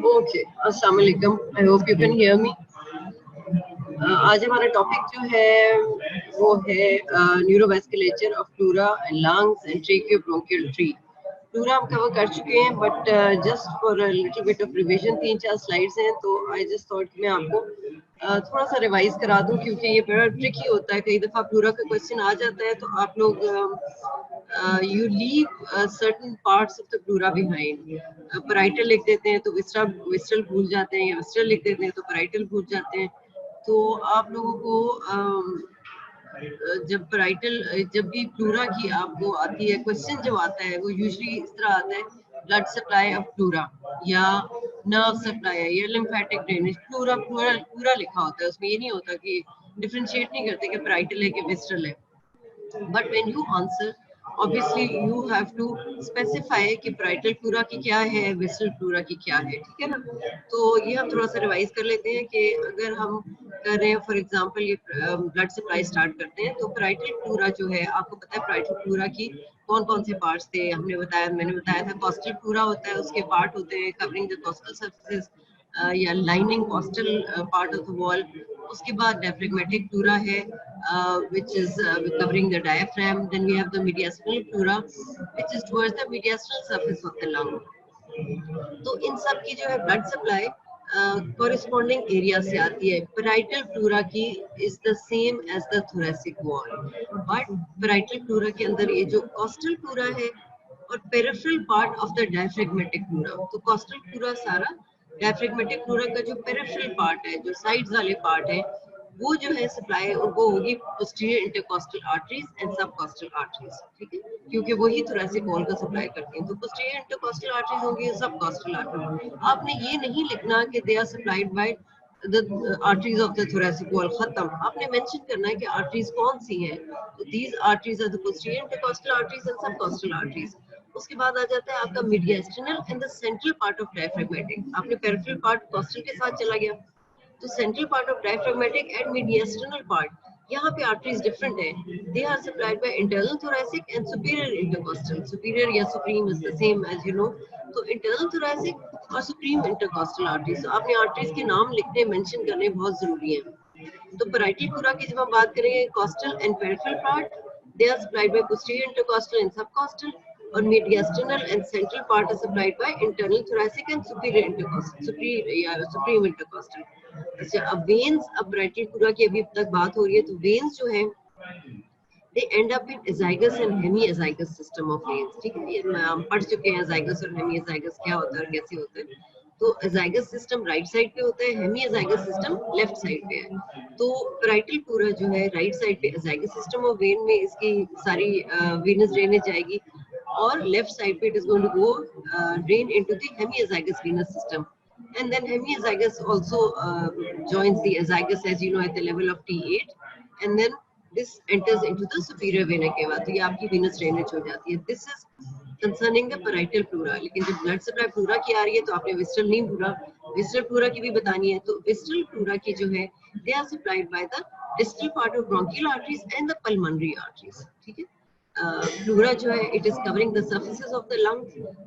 Okay, अस्सलाम वालेकुम, I hope you can hear me. आज हमारा टॉपिक जो है वो है neurovasculature of pleura and lungs and tracheobronchial tree. Pleura हम कवर कर चुके हैं, but just for a little bit of revision 3-4 slides हैं, तो आई जस्ट थॉट कि मैं आपको थोड़ा सा रिवाइज करा दूं, क्योंकि ये बड़ा ट्रिकी होता है। कई दफा प्लूरा का क्वेश्चन आ जाता है तो आप लोग you leave certain parts of the pleura behind. Parietal लिख देते हैं तो visceral भूल जाते हैं, या visceral लिख देते हैं तो parietal भूल जाते हैं। तो आप लोगों को जब parietal जब भी pleura की आपको आती है, क्वेश्चन जब आता है वो यूजुअली इस तरह आता है, ब्लड सप्लाई ऑफ प्लूरा या नर्व सप्लाई है या लिम्फेटिक ड्रेनेज। प्लूरा पूरा पूरा लिखा होता है, उसमें ये नहीं होता कि डिफरेंशिएट नहीं करते कि parietal है कि visceral है। But when you answer, obviously you have to specify कि parietal pleura की क्या है, visceral pleura की क्या है, ठीक है ना। तो ये हम थोड़ा सा रिवाइज कर लेते हैं कि अगर हम कर रहे हैं, फॉर एग्जांपल ये ब्लड सप्लाई स्टार्ट करते हैं, तो parietal pleura जो है, आपको पता है parietal pleura की कौन कौन से पार्ट्स थे। मैंने बताया था costal pleura होता है, उसके पार्ट होते हैं कवरिंग द costal surfaces या lining costal part of the wall. उसके बाद डायफ्रेगमेटिक प्लूरा है, which is covering the diaphragm. Then we have the mediastinal pleura, which is towards the mediastinal surface of the lung. तो इन सब की जो है blood supply corresponding area से आती है। parietal pleura की is the same as the thoracic wall, but parietal pleura के अंदर ये जो costal pleura है और peripheral part of the diaphragmatic pleura, तो costal pleura सारा, diaphragmatic pleura का जो peripheral part है, जो sides वाले part है, वो जो है सप्लाई उनको होगी posterior intercostal arteries and subcostal arteries, ठीक है, क्योंकि वही thoracic wall का सप्लाई करती हैं। तो posterior intercostal arteries होंगी, subcostal arteries। आपने ये नहीं लिखना कि they are supplied by the arteries of the thoracic wall, खत्म। आपने मेंशन करना है कि arteries कौन सी हैं। तो these arteries are the posterior intercostal arteries and subcostal arteries। उसके बाद आ जाता है आपका mediastinal and the central part of diaphragmatic। आपने peripheral part costal के साथ चला गया, तो central part of diaphragmatic and mediastinal part, यहाँ पे आर्टरीज डिफरेंट है। They are supplied by internal thoracic and superior intercostal. Superior या supreme is the same as you know. तो इंटरनल थोरैसिक और सुप्रीम इंटरकोस्टल आर्टरीज, तो आपने arteries के नाम लिखने मेंशन करने बहुत जरूरी है। तो parietal pleura की जब हम बात करेंगे, costal and peripheral part, they are supplied by posterior intercostal and subcostal, और mediastinal and central part are supplied by internal thoracic and superior intercostal, supreme intercostal। अच्छा, अब वेन्स, अब parietal pleura की अभी तक बात हो रही है, तो वेन्स जो है they end up in azygous and hemiazygous system of veins, ठीक है। ये हम पढ़ चुके हैं azygous और hemiazygous क्या होता है और कैसे होता है। तो azygous system राइट साइड पे होता है, hemiazygous system लेफ्ट साइड पे है। तो parietal pleura जो है राइट साइड पे azygous system of vein में इसकी सारी venous drainage जाएगी, और लेफ्ट साइड पे it is going to go drain into the hemiazygous venous system, and then hemiazygous also joins the azygous, as you know, at the level of T8, and then this enters into the superior vena cava, तो ये आपकी venous drainage हो जाती है। This is concerning the parietal pleura। लेकिन जब blood supply pleura की आ रही है तो आपने visceral नहीं भूला, visceral pleura की भी बतानी है। तो visceral pleura की जो है, they are supplied by the distal part of bronchial arteries and the pulmonary arteries, ठीक है। pleura जो है, it is covering the surfaces of the lung।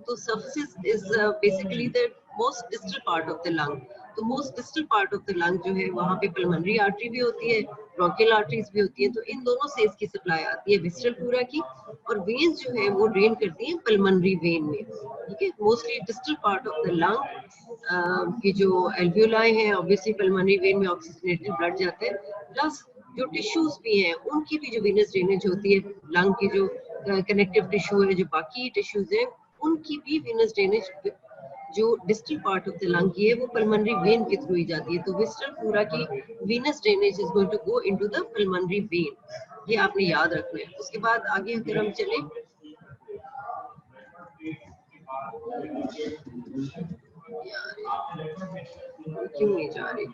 तो surfaces is basically the most distal part of the lung। तो most distal part of the lung जो है, वहाँ पे पल्मोनरी आर्टरी भी होती है, ब्रोंकियल आर्टरीज भी होती है। तो इन दोनों से इसकी सप्लाई आती है विस्ट्रल प्लूरा की, और वेन्स जो है वो ड्रेन करती हैं पल्मोनरी वेन में, ठीक है। Mostly distal part of the lung की जो एल्वियोलाई है, ऑब्वियसली पल्मोनरी वेन में ऑक्सीजनेटेड ब्लड जाता है, प्लस जो टिश्यूज भी हैं उनकी भी जो वेनस ड्रेनेज होती है, लंग की जो कनेक्टिव टिश्यू है, जो बाकी टिश्यूज हैं, उनकी भी वेनस ड्रेनेज जो distal part of the lung की है, वो पल्मोनरी वेन के थ्रू ही जाती है। तो विस्ट्रल प्लूरा की venous drainage is going to go into the pulmonary vein, ये आपने याद रखना है। उसके बाद आगे अगर हम चले, क्यों नहीं जा रही,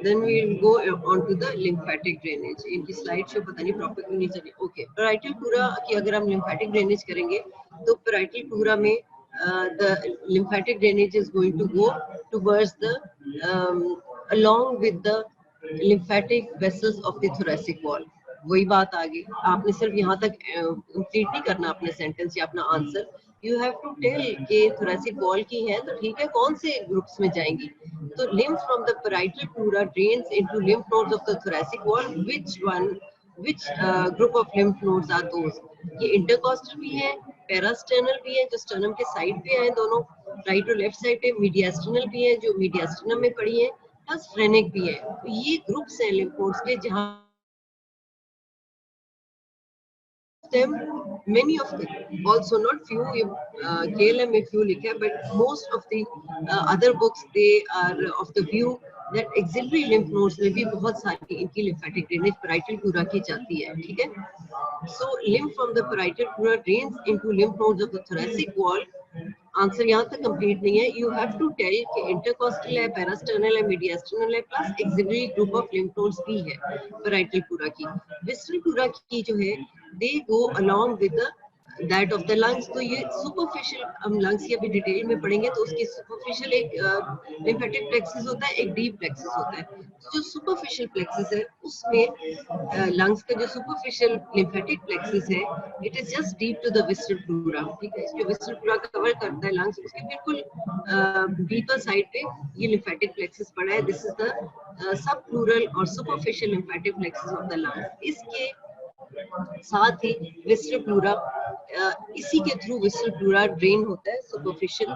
then we will go on to the lymphatic drainage। इनकी स्लाइड शो पता नहीं प्रॉपर क्यों नहीं चली। ओके, parietal pleura की अगर हम lymphatic drainage करेंगे, तो parietal pleura में the lymphatic drainage is going to go towards the along with the lymphatic vessels of the thoracic wall। वही बात आ गई, आपने सिर्फ यहाँ तक कंप्लीट नहीं करना अपने सेंटेंस या अपना answer, you have to tell कि thoracic wall की है तो ठीक है, कौन से ग्रुप्स में जाएंगी। तो lymph from the parietal pleura drains into lymph nodes of the thoracic wall, which group of lymph nodes are those? ये intercostal भी है, parasternal भी है जो sternum के साइड पे है दोनों, राइट और लेफ्ट साइड पे, mediastinal भी है जो mediastinum में पड़ी है, प्लस phrenic भी है। तो ये ग्रुप्स हैं lymph nodes के, जहाँ them, many of them, also not few, KLM में few लिखा है, but most of the other books they are of the view that axillary lymph nodes में भी बहुत सारी इनकी lymphatic drainage parietal pleura की जाती है, ठीक है। So lymph from the parietal pleura drains into lymph nodes of the thoracic wall. Answer यहाँ तक कंप्लीट नहीं है, यू हैव टू टेल कि इंटरकोस्टल है, पैरास्टर्नल है, मीडियास्टर्नल है, plus axillary group of lymph nodes भी है पैराइटल प्लूरा की। विस्ट्रल प्लूरा की जो है they go along with that of the lungs. तो ये सुपरफिशियल, हम लंग्स की अभी डिटेल में पढ़ेंगे, तो उसकी सुपरफिशियल एक लिम्फेटिक प्लेक्सिस होता है, एक डीप प्लेक्सिस होता है। तो जो सुपरफिशियल प्लेक्सिस है उसमें लंग्स का जो सुपरफिशियल लिम्फेटिक प्लेक्सिस है, it is just deep to the visceral pleura, ठीक है। जो विस्ट्रल प्लूरा कवर करता है लंग्स, उसके बिल्कुल डीपर साइड पे ये लिम्फेटिक प्लेक्सिस पड़ा है। This is the sub pleural or superficial lymphatic plexus of the lungs. इसके साथ ही विस्ट्रल प्लूरा, इसी के थ्रू विस्ट्रल प्लूरा ड्रेन होता है superficial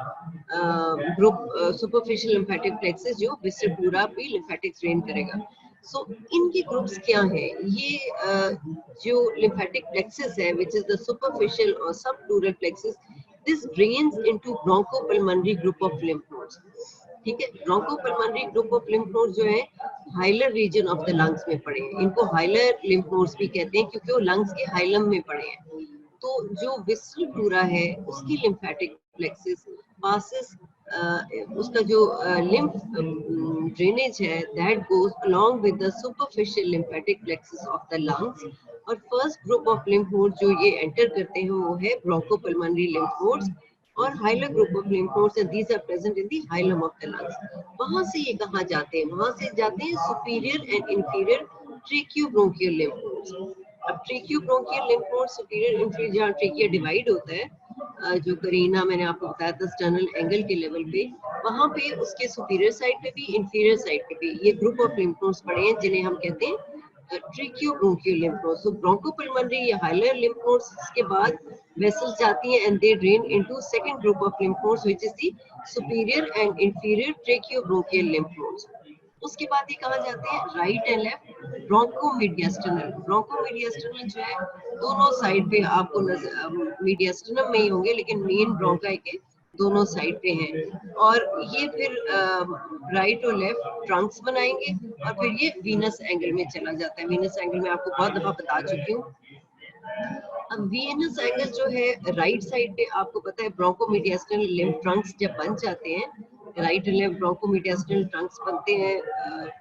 group, superficial lymphatic plexus जो विस्ट्रल प्लूरा भी लिम्फेटिक ड्रेन करेगा। सो इनके ग्रुप्स क्या है, ये जो लिम्फेटिक प्लेक्सिस है विच इज द सुपरफिशियल और सब pleural plexus, this drains into bronchopulmonary group of lymph nodes, ठीक है। Bronchopulmonary group of lymph nodes जो है hilar region of the lungs में पड़े हैं, इनको हाइलर लिम्फ नोड्स भी कहते हैं क्योंकि वो लंग्स के हाइलम में पड़े हैं। तो जो विस्ट्रल प्लूरा है उसकी लिम्फेटिक प्लेक्सिस पासेस, उसका जो लिम्फ ड्रेनेज है that goes along with the superficial lymphatic plexus of the lungs. और first group of lymph nodes जो ये एंटर करते हैं वो है ब्रोंकोपल्मोनरी लिम्फ नोड्स और hilar group of lymph nodes, and these are present in the hilum of the lungs. वहां से ये कहां जाते हैं, वहां से जाते हैं superior and inferior tracheobronchial lymph nodes. अब tracheobronchial lymph nodes superior inferior, जहां ट्रेकिया डिवाइड होता है, जो करीना मैंने आपको बताया था स्टर्नल एंगल के लेवल पे, वहां पे उसके सुपीरियर साइड पे भी इंफीरियर साइड पे भी ये ग्रुप ऑफ लिम्फ नोड्स पड़े हैं जिन्हें हम कहते हैं tracheobronchial lymph nodes. So bronchopulmonary या हाइलर लिम्फ नोड्स के बाद वेसल्स जाती हैं and they drain into second group of lymph nodes which is the superior and inferior tracheobronchial lymph nodes. उसके बाद ये कहा जाते हैं right and left bronchomediastinal. Bronchomediastinal जो है दोनों साइड पे आपको मीडियास्टर्नम में ही होंगे, लेकिन मेन ब्रोंकाई के दोनों साइड पे हैं। और ये फिर राइट और लेफ्ट ट्रंक्स बनाएंगे और फिर ये वीनस एंगल में चला जाता है। वीनस एंगल में आपको बहुत दफा बता चुकी हूँ। अब वीनस एंगल जो है राइट साइड पे, आपको पता है ब्रोंकोमीडियास्टर्नल लिम्फ ट्रंक्स जब बन जाते हैं, right and left bronchomediastinal trunks बनते हैं,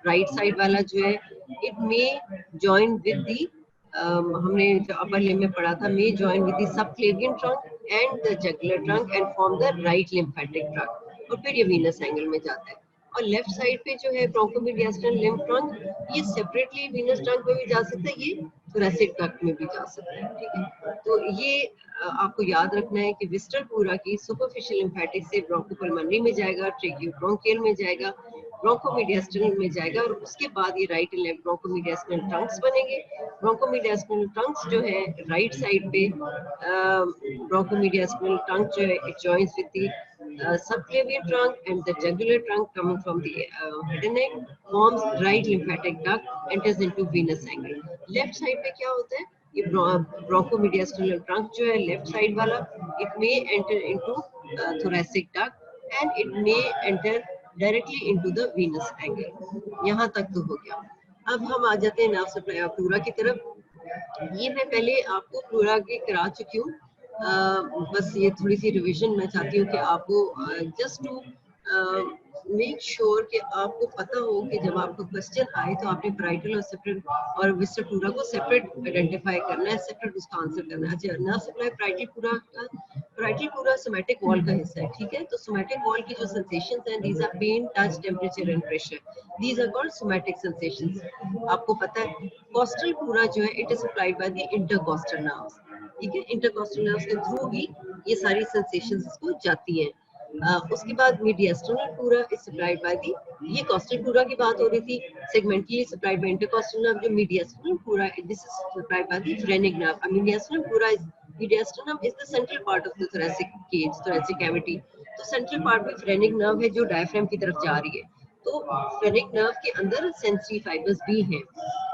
राइट साइड वाला जो है it may join with the, हमने जो अपर लिम्ब में पढ़ा था, may join with the subclavian trunk and the jugular trunk and form the right lymphatic trunk, और फिर ये वीनस एंगल में जाता है। और लेफ्ट साइड पे जो है ब्रोंकोमीडियास्टर्नल लिम्फ ट्रंक, ये सेपरेटली वीनस ट्रंक में भी जा सकता है, ये थोरैसिक ट्रंक में भी जा सकता है, ठीक है। तो ये आपको याद रखना है कि विस्ट्रल प्लूरा की सुपरफिशियल लिम्फेटिक से ब्रोंकोपल्मोनरी में जाएगा, ट्रेकियोब्रोंकियल में जाएगा, ब्रोंकोमीडियास्टर्नल में जाएगा, और उसके बाद ये right and left bronchomediastinal Trunks बनेंगे। ब्रोंकोमीडियास्टर्नल ट्रंक्स जो है राइट साइड पे, ब्रोंकोमीडियास्टर्नल ट्रंक जो है it joins with the subclavian trunk and the jugular trunk coming from the head and neck forms right lymphatic duct, enters into venous angle. Left side पे क्या होता है, ये ब्रोंकोमीडियास्टर्नल ट्रंक जो है लेफ्ट साइड वाला, it may enter into thoracic duct and it may enter directly into the venous angle। यहाँ तक तो हो गया। अब हम आ जाते हैं नर्व सप्लाई ऑफ प्लूरा की तरफ। ये मैं पहले आपको प्लूरा की करा चुकी हूँ, बस ये थोड़ी सी रिवीजन मैं चाहती हूँ कि आपको जस्ट टू मेक श्योर कि आपको पता हो कि जब आपको क्वेश्चन आए तो आपने पैराइटल और सेपरेट और विस्ट्रल प्लूरा को सेपरेट आइडेंटिफाई करना है, सेपरेट उसका आंसर करना है। अच्छा, नर्व सप्लाई पैराइटल प्लूरा का पैराइटल प्लूरा सोमैटिक वॉल का हिस्सा है, ठीक है। तो सोमैटिक वॉल की जो सेंसेशंस हैं, these are pain, touch, temperature and pressure, these are called somatic sensations. आपको पता है कॉस्टल प्लूरा जो है it is supplied by the intercostal nerves, ठीक है। इंटरकॉस्टल नर्व्स के थ्रू ही ये सारी सेंसेशंस इसको जाती हैं। उसके बाद mediastinal pleura is supplied by the, ये कॉस्टल प्लूरा की बात हो रही थी, segmentally supplied by intercostal nerve. जो mediastinal pleura this is supplied by the phrenic nerve. Mediastinal pleura is, mediastinum is the central part of the thoracic cage, thoracic cavity। तो central part में phrenic nerve है जो diaphragm की तरफ जा रही है। तो फ्रेनिक नर्व के अंदर सेंसरी फाइबर्स भी हैं।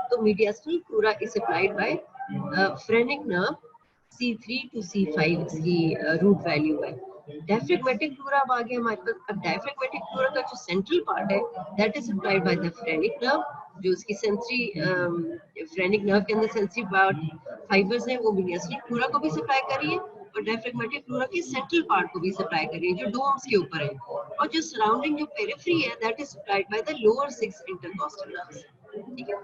तो mediastinal pleura is supplied by phrenic nerve, C3 to C5 इसकी रूट वैल्यू है। डायफ्रेगमेटिक प्लूरा अब आ गया हमारे पास। अब डायफ्रेगमेटिक प्लूरा का जो सेंट्रल पार्ट है that is supplied by the phrenic nerve, जो इसकी सेंसरी फ्रेनिक नर्व के अंदर सेंसरी फाइबर्स हैं वो मीडियास्टर्नल प्लूरा को भी सप्लाई कर रही है और डायफ्रेगमेटिक प्लूरा के सेंट्रल पार्ट को भी सप्लाई कर रही है जो डोम्स के ऊपर है। और जो सराउंडिंग जो पेरिफेरी है that is supplied by the lower 6 intercostal nerves, ठीक है।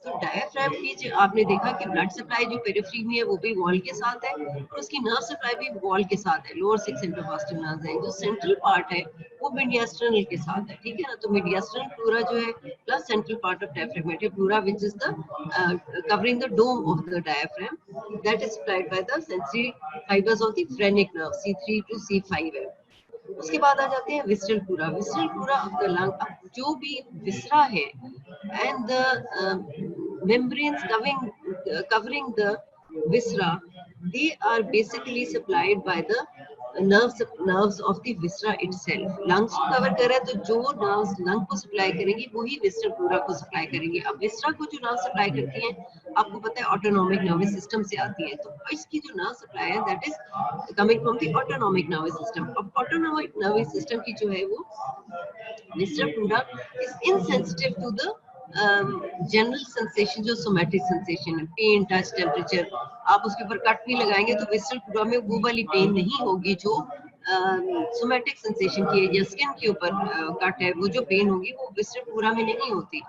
तो डायफ्राम की जो आपने देखा कि ब्लड सप्लाई जो पेरिफेरी में है वो भी वॉल के साथ है और उसकी नर्व सप्लाई भी वॉल के साथ है, लोअर 6 इंटरकॉस्टल नर्व्स है। जो सेंट्रल पार्ट है वो मीडियास्टर्नल के साथ है, ठीक है ना। तो मीडियास्टर्नल प्लूरा जो है plus central part of diaphragmatic pleura which is the covering the dome of the diaphragm that is supplied by the sensory fibres of the phrenic nerve C3 to C5 है। उसके बाद आ जाते हैं visceral pleura. Visceral pleura of the lung, अब जो भी viscera है and the membranes covering the viscera, they are basically supplied by the nerves of the viscera itself। lungs को कवर कर रहा है तो जो nerves lung को सप्लाई करेंगी वही visceral pleura को सप्लाई करेंगी। अब viscera को जो nerve सप्लाई करती हैं आपको पता है ऑटोनॉमिक नर्वस सिस्टम से आती है, तो इसकी जो नर्व सप्लाई है that is coming from the autonomic nervous system. अब ऑटोनॉमिक नर्वस सिस्टम की जो है वो visceral pleura is insensitive to the general sensation, जो सोमैटिक सेंसेशन है, पेन, टच, टेम्परेचर, आप उसके ऊपर कट भी लगाएंगे तो विसरल प्लूरा में वो वाली पेन नहीं होगी जो सोमैटिक सेंसेशन की है, या स्किन के ऊपर कट है वो जो पेन होगी वो विसरल प्लूरा में नहीं होती।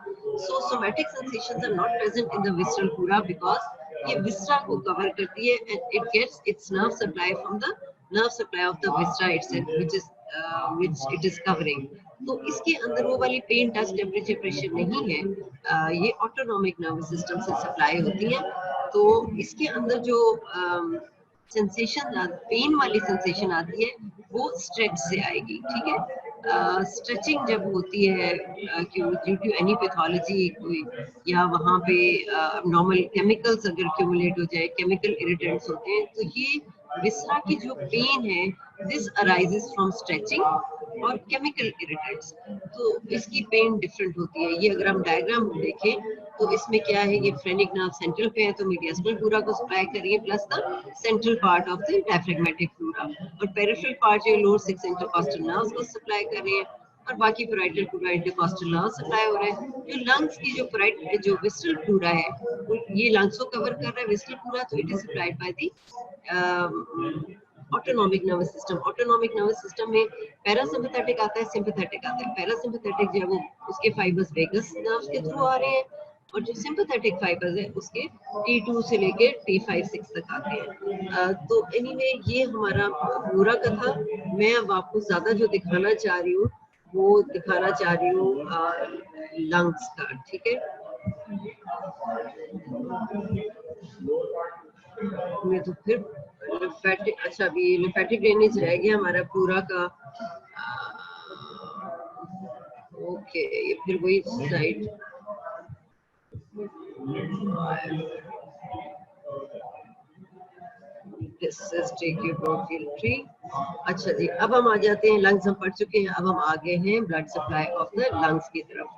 So somatic sensations are not present in the visceral pleura because ये विसरा को कवर करती है and it gets its nerve supply from the nerve supply of the viscera itself which it is covering। तो इसके अंदर वो वाली pen, touch, temperature, pressure नहीं है, ये ऑटोनॉमिक नर्वस सिस्टम से सप्लाई होती है। तो इसके अंदर जो सेंसेशन, पेन वाली सेंसेशन आती है वो स्ट्रेच से आएगी, ठीक है। स्ट्रेचिंग जब होती है ड्यू टू एनी पैथोलॉजी कोई, या वहाँ पे नॉर्मल केमिकल्स अगर क्यूमुलेट हो जाए, केमिकल इरिटेंट्स होते हैं, तो ये विसरा की जो पेन है दिस अराइजेस फ्रॉम स्ट्रेचिंग और केमिकल इरिटेंट्स। तो इसकी पेन डिफरेंट होती है। ये अगर हम डायग्राम देखें तो इसमें क्या है, ये फ्रेनिक नर्व सेंट्रल पे है तो मीडियास्टर्नल प्लूरा को सप्लाई करिए plus the central part of the diaphragmatic pleura, और पेरिफेरल पार्ट जो लोअर 6 इंटरकॉस्टल नर्व्स को सप्लाई कर रही है और बाकी parietal pleura, intercostal nerve supply हो रहा है। जो लंग्स की जो विसरल प्लूरा है ये लंग्स को कवर कर रहा है विसरल प्लूरा, तो it is supplied by the autonomic nervous system. Autonomic nervous system में पैरासिम्पैथेटिक आता है, सिंपैथेटिक आता है। पैरासिम्पैथेटिक जो है वो उसके फाइबर्स वेगस नर्व्स के थ्रू आ रहे हैं और जो सिंपैथेटिक फाइबर्स है उसके T2 से लेके T5-6 तक आते हैं। तो एनीवे ये हमारा पूरा का था। मैं अब आपको ज्यादा जो दिखाना चाह रही हूँ वो दिखाना चाह रही हूँ लंग्स का, ठीक है। मैं तो फिर लिम्फेटिक, अच्छा अभी लिम्फेटिक ड्रेनेज रह गया हमारा पूरा का। ओके, ये फिर वही slide. This is tracheobronchial tree. अच्छा जी, अब हम आ जाते हैं, लंग्स हम पढ़ चुके हैं, अब हम आ गए हैं blood supply of the lungs की तरफ।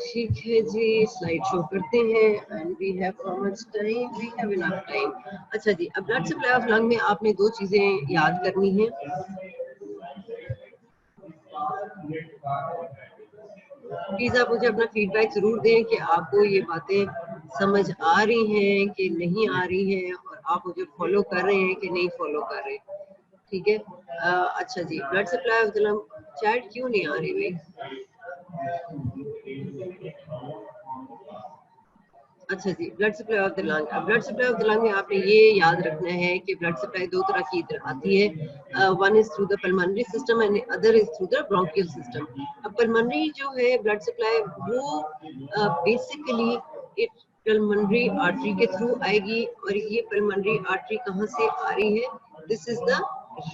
ठीक है जी, स्लाइड शो करते हैं and we have how much time, we have enough time. अच्छा जी, अब ब्लड सप्लाई ऑफ लंग में आपने दो चीजें याद करनी है। प्लीज आप मुझे अपना फीडबैक जरूर दें कि आपको ये बातें समझ आ रही हैं कि नहीं आ रही हैं और आप मुझे फॉलो कर रहे हैं कि नहीं फॉलो कर रहे, ठीक है। अच्छा जी, blood supply of the lung, chat क्यों नहीं आ रही भाई? अच्छा जी, blood supply of the lung. Blood supply of the lung में आपने ये याद रखना है कि ब्लड सप्लाई दो तरह की आती है। One is through the pulmonary system and other is through the bronchial system. अब पल्मोनरी जो है ब्लड सप्लाई वो बेसिकली इट पल्मोनरी आर्टरी के थ्रू आएगी। और ये पल्मोनरी आर्टरी कहाँ से आ रही है? This is the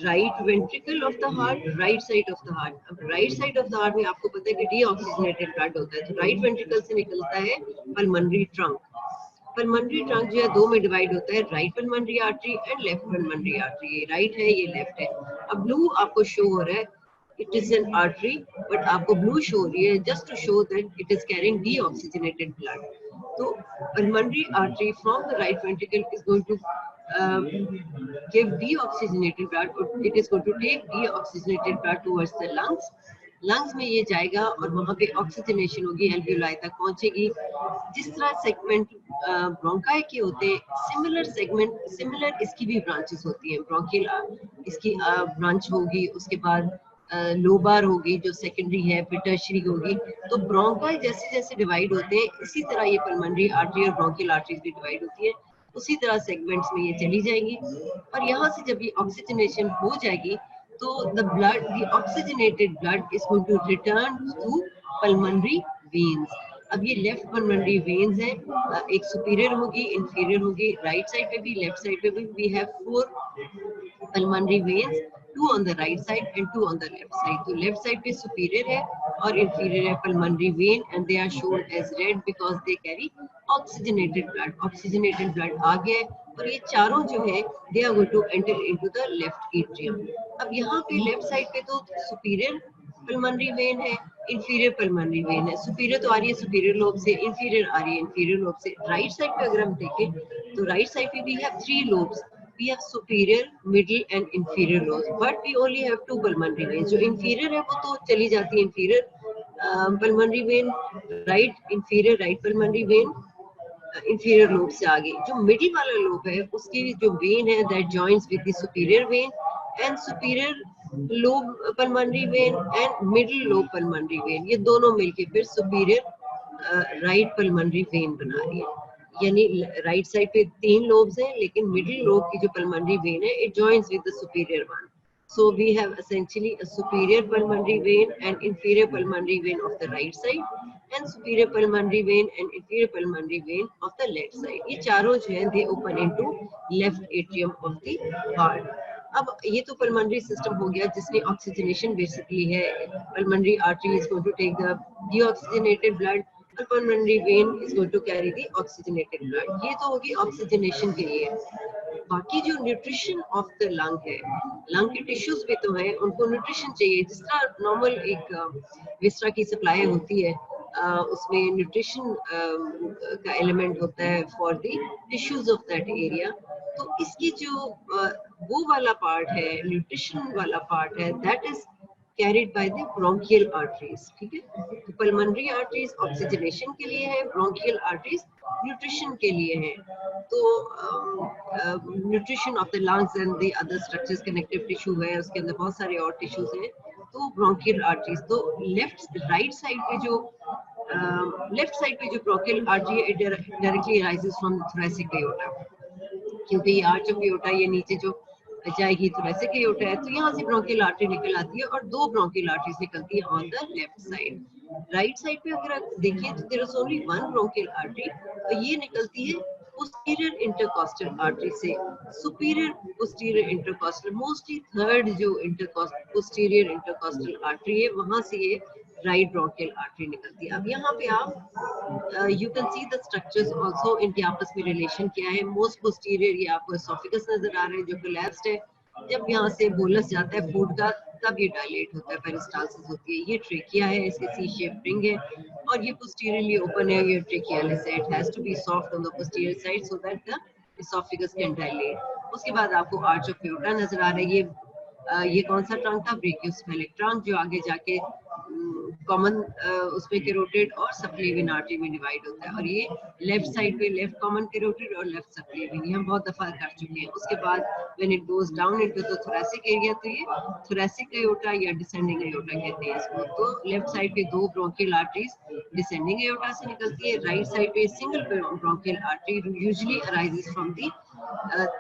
right ventricle of the heart, right side of the heart. अब right side of the heart में आपको पता है कि डीऑक्सीजनेटेड ब्लड होता है, तो राइट वेंट्रिकल से निकलता है पल्मोनरी ट्रंक। पल्मोनरी ट्रंक जो है दो में डिवाइड होता है, right pulmonary artery and left pulmonary artery. ये राइट है, ये लेफ्ट है। अब ब्लू आपको शो हो रहा है, it is an artery, but आपको ब्लू शो हो रही है just to show that it is carrying deoxygenated blood. तो pulmonary artery from the right ventricle is going to give deoxygenated blood, or it is going to take deoxygenated blood towards the lungs। Lungs में ये जाएगा और वहां पे oxygenation होगी, alveoli तक पहुंचेगी। जिस तरह सेगमेंट ब्रोंकाई के होते हैं, सिमिलर सेगमेंट, सिमिलर इसकी भी ब्रांचेस होती हैं। ब्रोंकियल इसकी ब्रांच होगी, उसके बाद लोबार होगी जो सेकेंडरी है, फिर टर्शरी होगी। तो ब्रोंकाई जैसे जैसे डिवाइड होते हैं, इसी तरह ये पल्मोनरी आर्टरी और ब्रोंकियल आर्टरीज भी डिवाइड होती है, उसी तरह सेगमेंट्स में ये चली जाएंगी। और यहाँ से जब ये ऑक्सीजनेशन हो जाएगी तो the blood, the oxygenated blood is going to return to pulmonary veins। अब ये लेफ्ट पल्मोनरी वेन्स है, एक सुपीरियर होगी, इंफीरियर होगी, राइट साइड पे भी लेफ्ट साइड पे भी। We have 4 pulmonary veins, 2 on the right side and 2 on the left side। तो लेफ्ट साइड पे सुपीरियर है और इंफीरियर है pulmonary vein, and they are shown as red because they carry oxygenated blood। oxygenated blood आ गया है और ये चारों जो है they are going to enter into the left atrium। अब यहाँ पे लेफ्ट साइड पे तो सुपीरियर पल्मोनरी वेन है, इंफीरियर पल्मोनरी वेन है। सुपीरियर तो आ रही है सुपीरियर लोब से, इंफीरियर आ रही है इंफीरियर लोब से। राइट साइड पे अगर हम देखें तो राइट साइड पे we have 3 lobes। we have superior, middle and inferior lobes, but we only have 2 pulmonary veins। जो inferior है वो तो चली जाती है inferior pulmonary vein, right inferior right pulmonary vein inferior lobe से आगे। जो middle वाला लोब है उसकी जो vein है that joins with the superior vein and superior lobe pulmonary vein and middle lobe pulmonary vein, ये दोनों मिलके फिर superior right pulmonary vein बना रही है। यानी राइट साइड पे 3 लोब्स हैं, लेकिन मिडिल लोब की जो पल्मोनरी वेन है it joins with the superior one. So we have essentially a superior pulmonary vein and inferior pulmonary vein of the right side and superior pulmonary vein and inferior pulmonary vein of the left side। ये चारों जो है they open into left atrium of the heart। अब ये तो pulmonary system हो गया जिसमें ऑक्सीजनेशन बेसिकली है। Pulmonary artery is going to take the deoxygenated blood, pulmonary vein is going to carry the oxygenated blood। ये तो होगी ऑक्सीजनेशन के लिए। बाकी जो न्यूट्रिशन ऑफ द लंग है, लंग के टिश्यूज भी तो है, उनको न्यूट्रिशन चाहिए। जिस तरह नॉर्मल एक विस्टा की सप्लाई होती है, उसमें न्यूट्रिशन का एलिमेंट होता है for the tissues of that area. तो इसकी जो वो वाला पार्ट है, न्यूट्रिशन वाला पार्ट है, that is carried by the bronchial arteries। ठीक है, तो pulmonary arteries ऑक्सीजनेशन के लिए है, bronchial arteries न्यूट्रिशन के लिए है। तो nutrition of the lungs and the other structures, connective tissue है, उसके अंदर बहुत सारे और टिश्यूज हैं। तो ब्रोंकियल आर्टरीज तो लेफ्ट राइट साइड पे जो लेफ्ट साइड पे जो ब्रोंकियल आर्टरी है directly rises from thoracic aorta, क्योंकि ये आर्च ऑफ एओर्टा ये नीचे जो जाएगी थोरैसिक एओर्टा है, तो यहाँ से ब्रोंकियल आर्टरी निकल आती है और 2 ब्रोंकियल आर्टरीज निकलती है on the left side. Right side पे अगर आप देखिए तो there is only 1 bronchial artery, तो ये निकलती है पोस्टीरियर इंटरकॉस्टल आर्टरी से। Superior posterior intercostal, mostly third जो पोस्टीरियर इंटरकॉस्टल आर्टरी है, वहां से ये राइट ब्रोंकियल आर्टरी निकलती है। अब यहाँ पे आप you can see the structures also, इनके आपस में रिलेशन क्या है। मोस्ट पोस्टीरियर ये आपको एसोफेगस नजर आ रहा है जो कोलैप्स्ड है। जब यहाँ से बोलस जाता है फूड का तब ये डायलेट होता है, पेरिस्टालसिस होती है। ये ट्रेकिया है, इसके सी शेप रिंग है और ये पोस्टीरियरली ओपन है। ये ट्रेकियालिस है, it has to be soft on the posterior side so that the oesophagus can dilate. उसके बाद आपको आर्च ऑफ एओर्टा नजर आ रहा है। ये कौन सा ट्रंक था? ब्रेकियोसेफेलिक ट्रंक, जो आगे जाके कॉमन उसमें कैरोटिड और सबक्लेवियन आर्टरी में डिवाइड होता है, और ये लेफ्ट साइड पे लेफ्ट कॉमन कैरोटिड और लेफ्ट सबक्लेवियन, ये हम बहुत दफा कर चुके हैं। उसके बाद when it goes down into the thoracic area, तो ये थोरेसिक एओर्टा या डिसेंडिंग एओर्टा कहते हैं इसको। तो लेफ्ट साइड पे दो ब्रोंकियल आर्टरीज डिसेंडिंग एओर्टा से निकलती है, राइट साइड पे single bronchial artery usually arises from the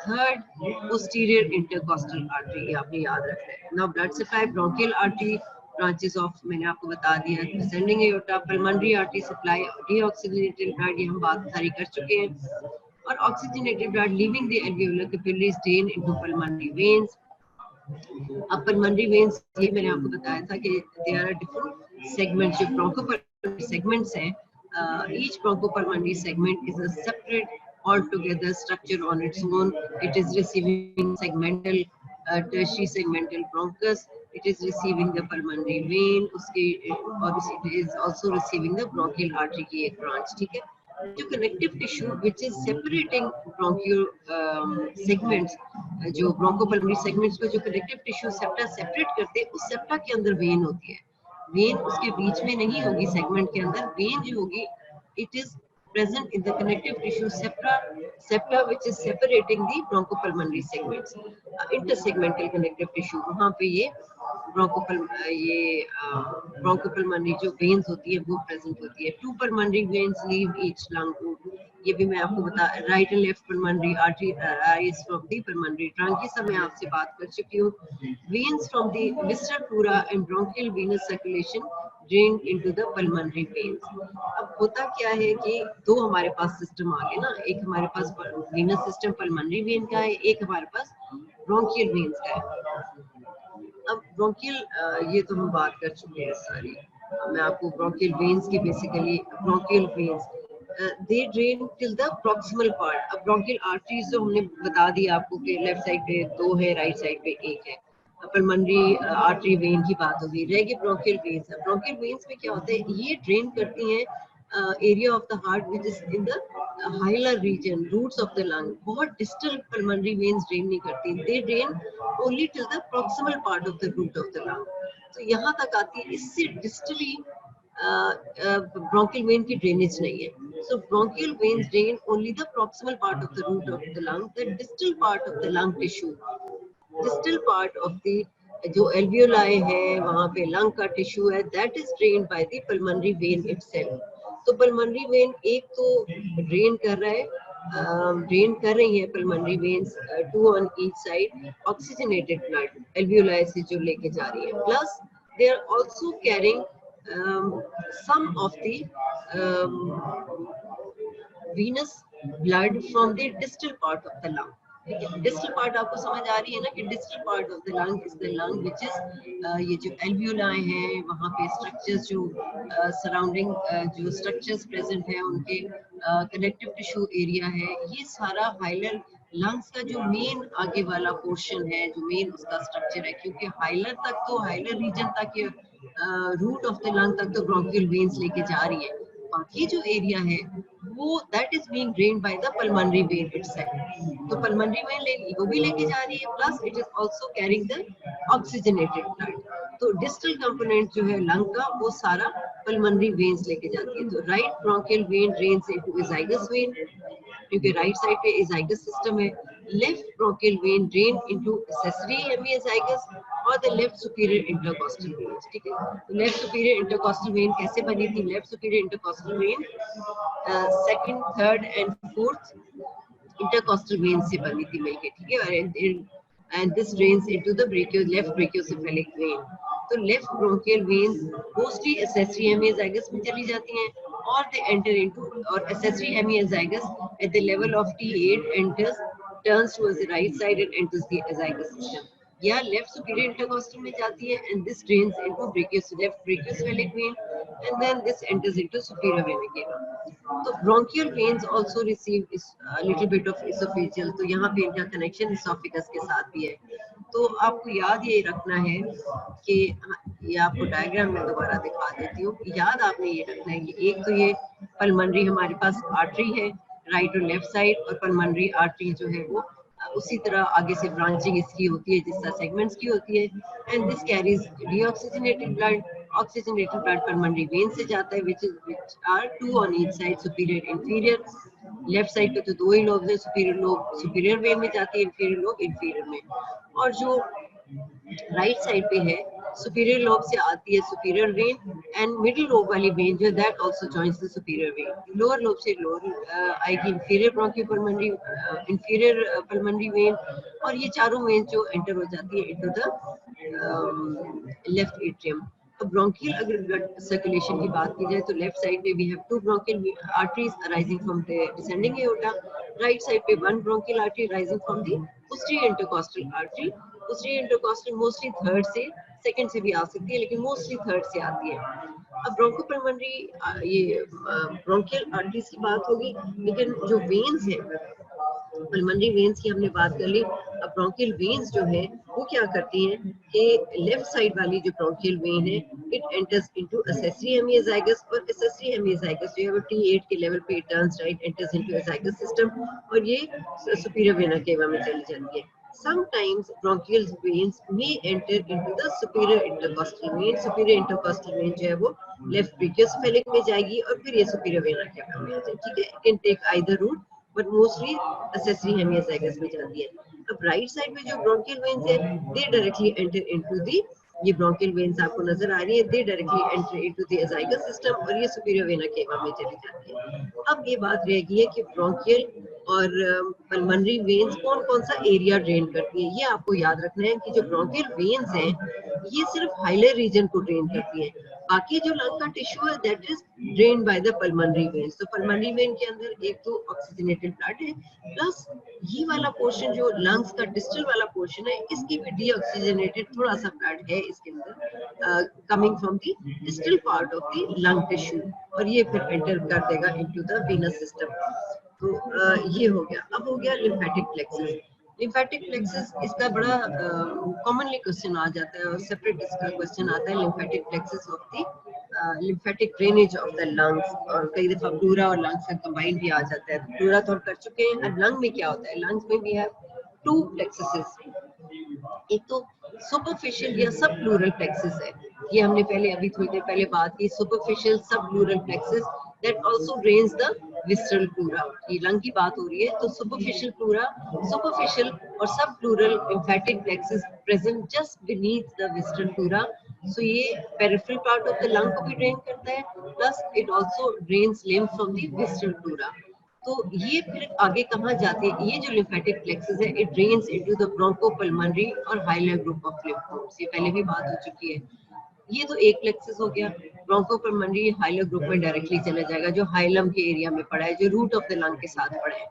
third posterior intercostal artery, आपने याद रखना है। Now blood supply bronchial artery branches of, मैंने आपको बता दिया, descending aorta, pulmonary artery supply deoxygenated blood, ये हम बात सारी कर चुके हैं, और oxygenated blood leaving the alveolar capillaries drain into pulmonary veins. अब पल्मोनरी वेन्स, ये मैंने आपको बताया था कि देयर आर डिफरेंट सेगमेंट्स, जो ब्रोंकोपल्मोनरी सेगमेंट्स हैं, each bronchopulmonary segment is a separate altogether structure on its own. It is receiving segmental tertiary segmental bronchus, it is receiving the pulmonary vein, उसके और it is also receiving the bronchial artery की एक branch, ठीक है। जो connective tissue which is separating bronchial segments, जो bronchopulmonary segments को जो connective tissue septa separate करते हैं, उस septa के अंदर vein होती है। vein उसके बीच में नहीं होगी, segment के अंदर vein जो होगी, it is present in the connective tissue septa which is separating the bronchopulmonary segments, intersegmental connective tissue, वहाँ पे ये bronchopulmonary जो veins होती है वो present होती है। Two pulmonary veins leave each lung, ये भी मैं आपको बता, right and left pulmonary artery arise from the pulmonary trunk, ये सब मैं आपसे बात कर चुकी हूँ। Veins from the visceral pleura and bronchial venous circulation drain into the pulmonary veins। अब होता क्या है कि दो हमारे पास सिस्टम आ गए ना, एक हमारे पास वेनस सिस्टम पल्मोनरी वेन का है, एक हमारे पास ब्रोंकियल वेन्स का है। अब ब्रोंकियल ये तो हम बात कर चुके हैं सारी, मैं आपको ब्रोंकियल वेन्स की basically bronchial veins they drain till the proximal part. अब ब्रोंकियल आर्टरीज जो हमने बता दिया आपको कि लेफ्ट साइड पे दो है, राइट साइड पे एक है। पल्मोनरी आर्टरी वेन की बात होगी, रह गई ब्रोंकियल वेन्स। ब्रोंकियल वेन्स में क्या होता है, ये ड्रेन करती हैं area of the heart which is in the hilar region, roots of the lung। बहुत distal pulmonary veins drain नहीं करती, they drain only till the proximal part of the root of the lung। तो यहाँ तक आती है, इससे distally bronchial vein की drainage नहीं है। So bronchial veins drain only the proximal part of the root of the lung, the distal part of the lung tissue, distal part of the जो alveoli है वहाँ पे लंग का tissue है, that is drained by the pulmonary vein itself। तो pulmonary vein एक तो drain कर रहा है, ड्रेन कर रही है pulmonary veins, two on each side oxygenated blood alveoli से जो लेके जा रही है, plus they are also carrying some of the venous blood from the distal part of the lung। Distal part आपको समझ आ रही है ना कि distal part of the lung is the lung which is ये जो एल्वियोलाई हैं वहाँ पे स्ट्रक्चर्स जो सराउंडिंग जो स्ट्रक्चर्स प्रेजेंट है उनके कनेक्टिव टिश्यू एरिया है, ये सारा हाइलर लंग्स का जो मेन आगे वाला पोर्शन है, जो मेन उसका स्ट्रक्चर है, क्योंकि हाइलर तक तो हाइलर रीजन तक रूट ऑफ द लंग तक तो ब्रोंकियल वेन्स लेके जा रही है, बाकी जो एरिया है वो that is being drained by the pulmonary when itself. तो पल्मोनरी वेन वो भी लेके जा रही है, plus it is also carrying the oxygenated blood. तो डिस्टल कंपोनेंट जो है लंग का वो सारा पल्मोनरी वेन्स लेके जाती है। तो right bronchial vein drains into azygos vein, क्योंकि राइट साइड पे एजाइगस सिस्टम है। Left bronchial vein drain into accessory hemiazygos और the left superior intercostal vein, ठीक है। तो लेफ्ट सुपीरियर इंटरकॉस्टल वेन कैसे बनी थी? Left superior intercostal vein second, third and fourth intercostal vein से बनी थी मिलके, ठीक है। And this drains into the left brachiocephalic vein. तो left bronchial veins mostly accessory hemiazygos में चली जाती हैं और दे एंटर इनटू, और accessory hemiazygos at the level of T8 enters turns towards the right side and enters the azygous system, या left superior intercostal में जाती है and this drains into left brachiocephalic vein and then this enters into superior vein again। तो bronchial veins also receive a little bit of esophageal, तो यहाँ पे इनका connection esophagus के साथ भी है। तो आपको याद ये रखना है कि ये आपको डायग्राम में दोबारा दिखा देती हूँ, याद आपने ये रखना है कि एक तो ये पल्मोनरी हमारे पास आर्टरी है राइट और लेफ्ट साइड, और पल्मोनरी आर्टरी जो है वो उसी तरह आगे से ब्रांचिंग इसकी होती है जिस तरह सेगमेंट्स की होती है, and this carries deoxygenated blood oxygenated blood pulmonary vein से जाता है, which are two on each side, superior inferior. Left side पे तो दो ही लोब है, सुपीरियर लोब सुपीरियर वेन में जाती है, इंफीरियर लोब इंफीरियर में। और जो राइट साइड पे है, सुपीरियर लोब से आती है superior vein, and middle lobe वाली वेन जो that also joins the superior vein. Lower lobe से लोअर आएगी inferior bronchopulmonary inferior pulmonary vein, और ये चारों वेन जो एंटर हो जाती है इनटू द लेफ्ट एट्रियम। तो ब्रोंकियल अगर ब्लड सर्कुलेशन की बात की जाए तो लेफ्ट साइड पे we have two bronchial arteries arising from the descending aorta, right side पे one bronchial artery rising from the posterior intercostal artery. Posterior intercostal mostly third से, सेकंड से भी आ सकती है, लेकिन मोस्टली थर्ड से आती है। अब ब्रोंकोपल्मोनरी ये ब्रोंकियल आर्टरीज की बात होगी, लेकिन जो वेन्स है पल्मोनरी वेन्स की हमने बात कर ली। अब ब्रोंकियल वेन्स जो है वो क्या करती हैं कि लेफ्ट साइड वाली जो ब्रोंकियल वेन है इट एंटर्स इनटू एक्सेसरी हेमियोजाइगस, और एक्सेसरी हेमियोजाइगस जो है वो T8 के लेवल पे turns right enters into azygos system, और ये सुपीरियर वेना केवा में चली जाती है। Sometimes bronchial veins may enter into the superior intercostal vein. Superior intercostal vein जो है वो left brachiocephalic में जाएगी और फिर ये superior vena cava में आ जाएगी, ठीक है। It can take either route, but mostly accessory hemiazagus में जाती है। अब right side में जो bronchial veins है, they directly enter into the, ये bronchial veins आपको नजर आ रही है, they directly enter into the azygous system, और ये superior vena cava में चली जाती है। अब ये बात रहेगी है कि bronchial और पल्मोनरी वेन्स कौन कौन सा एरिया ड्रेन करती है। ये आपको याद रखना है कि जो ब्रोंकियल वेन्स हैं ये सिर्फ हाइलर रीजन को ड्रेन करती है, बाकी जो लंग का टिश्यू है that is drain by the pulmonary veins. तो पल्मोनरी वेन के अंदर एक तो ऑक्सीजनेटेड ब्लड है, प्लस ये वाला पोर्शन जो लंग्स का डिस्टल वाला पोर्शन है इसकी भी डीऑक्सीजनेटेड थोड़ा सा ब्लड है इसके अंदर, coming from the distal part of the lung tissue, और ये फिर एंटर कर देगा इनटू द वेनस सिस्टम। तो ये हो गया। अब हो गया लिम्फेटिक प्लेक्सस। लिम्फेटिक प्लेक्सस इसका बड़ा कॉमनली क्वेश्चन आ जाता है, और सेपरेट इसका क्वेश्चन आता है lymphatic plexus of the lymphatic drainage of the lungs, और कई दफा प्लूरा और लंग्स का कंबाइन भी आ जाता है। प्लूरा तो कर चुके हैं। अब लंग में क्या होता है, लंग्स में भी है टू प्लेक्ससेस, एक तो सुपरफिशियल या सब प्लूरल प्लेक्सस है, ये हमने पहले अभी थोड़ी देर पहले बात की, superficial sub pleural plexus that also drains the visceral pleura. ये लंग की बात हो रही है, तो सुपरफिशियल प्लूरा, सुपरफिशियल और सब plural lymphatic plexus present just beneath the visceral pleura. So ये peripheral part of the lung को भी ड्रेन करता है, plus it also drains lymph from the visceral pleura. तो ये फिर आगे कहाँ जाते हैं, ये जो लिम्फेटिक प्लेक्सस है it drains into the bronchopulmonary और hilar group of lymph nodes, ये पहले भी बात हो चुकी है। ये तो एक प्लेक्सस हो गया, ब्रोंकोपल्मोनरी हाइलर ग्रुप में डायरेक्टली चला जाएगा जो हाइलम के एरिया में पड़ा है, जो रूट ऑफ द लंग के साथ पड़ा है।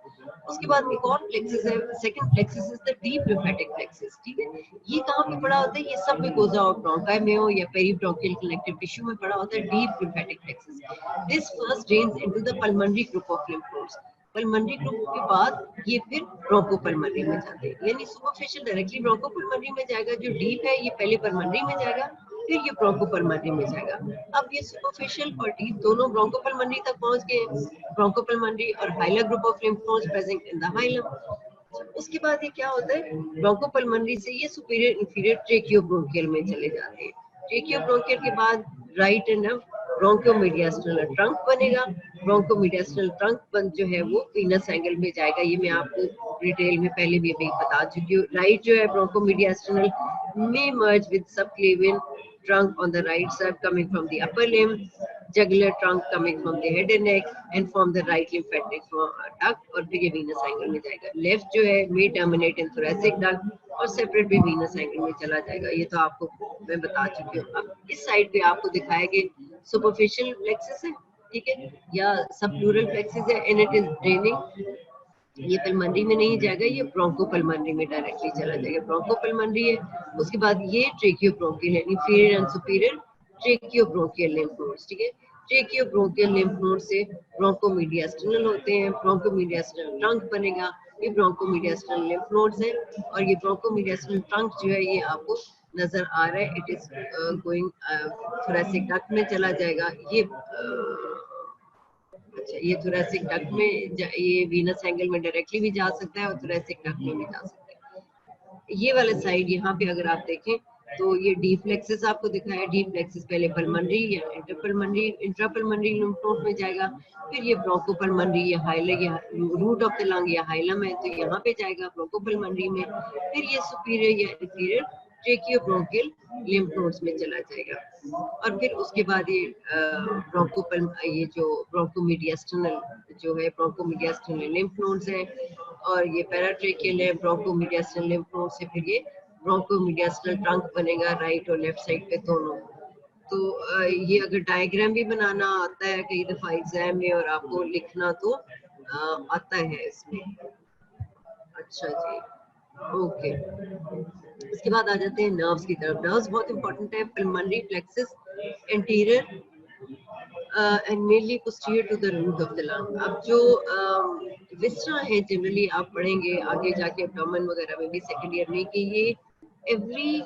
उसके बाद एक और प्लेक्सस है, second plexus is the deep lymphatic plexus, ठीक है। ये कहाँ पे पड़ा होता है, ये सब म्यूकोजा और ब्रोंकाई में हो या पेरीब्रोंकियल कनेक्टिव टिश्यू में पड़ा होता है deep lymphatic plexus. This first drains into the pulmonary group of lymph nodes. Pulmonary group के बाद ये फिर ब्रोंकोपल्मोनरी में जाते हैं, यानी सुपरफिशियल डायरेक्टली ब्रोंकोपल्मोनरी में जाएगा, जो डीप है ये पहले पल्मोनरी में जाएगा, फिर ये ब्रोंकोपल्मोनरी में जाएगा। अब ये सुपरफिशियल और डीप दोनों ब्रोंकोपल्मोनरी तक पहुंच गए, ब्रोंकोपल्मोनरी और hilar group of lymph nodes present in the hilum. उसके बाद ये क्या होता है, ब्रोंकोपल्मोनरी से ये सुपीरियर इंफीरियर ट्रेकियोब्रोंकियल में चले जाते हैं। ट्रेकियोब्रोंकियल के बाद राइट एंड लेफ्ट ब्रोंकोमीडियास्टल ट्रंक बनेगा। ब्रोंकोमीडियास्टल ट्रंक जो है वो वीनस एंगल में जाएगा, ये मैं आपको डिटेल में पहले भी अभी बता चुकी हूँ। राइट जो है ब्रोंकोमीडियास्टल may merge with subclavian trunk on the right side coming from the upper limb, jugular trunk coming from the head and neck and from the right lymphatic duct, और फिर ये venous angle में जाएगा। Left जो है may terminate in thoracic duct और separate भी venous angle में चला जाएगा, ये तो आपको मैं बता चुकी हूँ। अब इस साइड पे आपको दिखाया कि सुपरफिशियल प्लेक्सस है, ठीक है, या सबप्लूरल प्लेक्सस है, एंड इट इज ड्रेनिंग, ये पल्मोनरी में नहीं जाएगा, ये ब्रोंकोपल्मोनरी में डायरेक्टली चला जाएगा। ब्रोंकोपल्मोनरी है, उसके बाद ये ट्रेकियोब्रोंकियल है, inferior and superior tracheobronchial lymph nodes, ठीक है। ट्रेकियोब्रोंकियल लिम्फ नोड से ब्रोंकोमीडियास्टल होते हैं, ब्रोंकोमीडियास्टल ट्रंक बनेगा, ये ब्रोंकोमीडियास्टल लिम्फ नोड्स है, और ये ब्रोंकोमीडियास्टल ट्रंक जो है ये आपको नजर आ रहा है, it is going thoracic duct में चला जाएगा। ये अच्छा, ये थोरैसिक डक्ट में ये वीनस एंगल में डायरेक्टली भी जा सकता है और थोरैसिक डक्ट में भी जा सकता है। ये वाला साइड यहाँ पे अगर आप देखें तो ये डी फ्लेक्सिस आपको दिखाया, डी फ्लेक्सिस पहले पल्मनरी या इंटरपल्मनरी इंट्रापल्मनरी लिम्फ नोड में जाएगा, फिर ये ब्रोंकोपल्मनरी या हाइलम या रूट ऑफ द लंग या हाइलम है तो यहाँ पे जाएगा ब्रोंकोपल्मनरी में, फिर ये सुपीरियर या इंफीरियर ट्रेकियोब्रोंकियल लिम्फ नोड्स में चला जाएगा, और फिर उसके बाद ये ये जो ब्रोंकोमीडियास्टनल जो है ब्रोंकोमीडियास्टनल लिम्फ नोड्स है, और ये पैराट्रेकियल है ब्रोंकोमीडियास्टनल लिम्फ नोड से फिर ये ब्रोंकोमीडियास्टनल ट्रंक बनेगा राइट और लेफ्ट साइड पे दोनों। तो ये अगर डायग्राम भी बनाना आता है कई दफा एग्जाम में और आपको लिखना तो आता है इसमें। अच्छा जी, ओके। इसके बाद आ जाते हैं नर्व्स की तरफ। नर्व्स बहुत इंपॉर्टेंट है, pulmonary plexus anterior and mainly posterior to the root of the lung. अब जो विस्ट्रा है जनरली आप पढ़ेंगे आगे जाके एब्डोमेन वगैरह में भी सेकंड ईयर में कि ये एवरी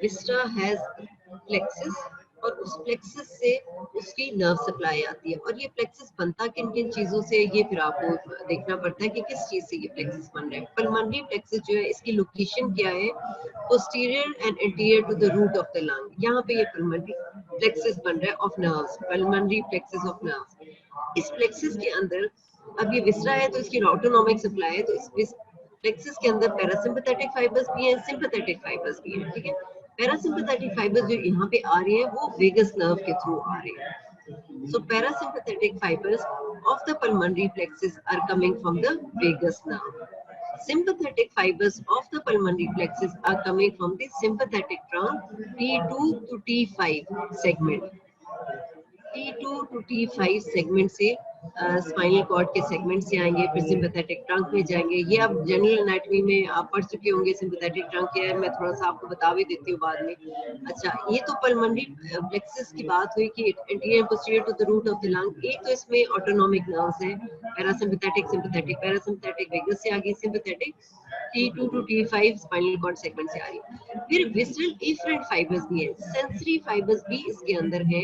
विस्ट्रा हैज प्लेक्सस, और उस प्लेक्सस से उसकी नर्व सप्लाई आती है, और ये प्लेक्सस बनता किन किन चीजों से ये फिर आपको देखना पड़ता है कि किस चीज से ये प्लेक्सस बन रहा है। पल्मोनरी प्लेक्सस जो है इसकी लोकेशन क्या है, posterior and anterior to the root of the lung, यहाँ पे ये पल्मोनरी प्लेक्सस बन रहा है of nerves, pulmonary plexus of nerves. इस प्लेक्सस के अंदर अब ये विस्रा है तो इसकी ऑटोनॉमिक सप्लाई है, तो इस प्लेक्सस के अंदर पैरासिम्पैथेटिक फाइबर्स भी हैं, सिंपैथेटिक फाइबर्स भी हैं, ठीक है। पैरासिम्पैथेटिक फाइबर्स जो यहाँ पे आ रहे हैं वो वेगस नर्व के थ्रू आ रहे हैं। So parasympathetic fibers of the pulmonary plexus are coming from the vagus nerve. Sympathetic fibers of the pulmonary plexus are coming from the sympathetic trunk T2 to T5 segment. T2 to T5 segment से spinal cord के segment से आएंगे, फिर sympathetic trunk में जाएंगे। ये आप general anatomy में आप पढ़ चुके होंगे सिंपैथेटिक ट्रंक क्या है, मैं थोड़ा सा आपको बता भी देती हूँ बाद में। अच्छा, ये तो पल्मोनरी प्लेक्सस की बात हुई कि anterior posterior to the root of the lung. एक तो इसमें ऑटोनॉमिक नर्व्स हैं, पैरासिम्पैथेटिक, सिंपैथेटिक, पैरासिम्पैथेटिक वेगस से आ गई, sympathetic T2 to T5 spinal cord segment से आ रही। फिर विसरल इफरेंट फाइबर्स भी है, सेंसरी फाइबर्स भी इसके अंदर है।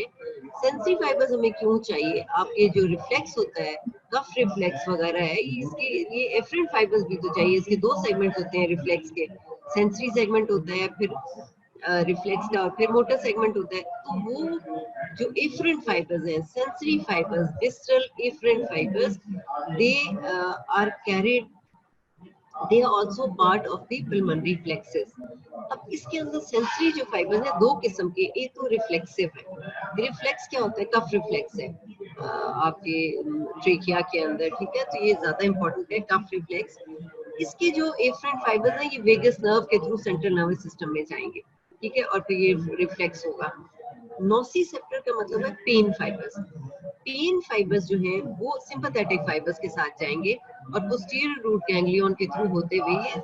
सेंसरी फाइबर्स हमें क्यों चाहिए, आपके जो रिफ्लेक्स होता है कफ रिफ्लेक्स वगैरह है, इसके ये एफरेंट फाइबर्स भी तो चाहिए। इसके दो सेगमेंट्स होते हैं रिफ्लेक्स के, सेंसरी सेगमेंट होता है फिर रिफ्लेक्स का, और फिर मोटर सेगमेंट होता है। तो वो जो एफरेंट फाइबर्स हैं, sensory fibres, visceral afferent fibres, they are carried, they are also part of the pulmonary plexus. अब इसके अंदर सेंसरी जो फाइबर्स है दो किस्म के, एक तो रिफ्लेक्सिव है। रिफ्लेक्स क्या होता है, कफ रिफ्लेक्स है आपके ट्रेकिया के अंदर, ठीक है, तो ये ज्यादा इंपॉर्टेंट है कफ रिफ्लेक्स। इसके जो एफरेंट फाइबर्स हैं ये वेगस नर्व के थ्रू सेंट्रल नर्वस सिस्टम में जाएंगे, ठीक है, और फिर ये रिफ्लेक्स होगा। नोसिसेप्टर का मतलब है पेन फाइबर्स। पेन फाइबर्स जो हैं वो सिंपैथेटिक फाइबर्स के साथ जाएंगे और पोस्टीरियर रूट गैंग्लियन के थ्रू होते हुए ये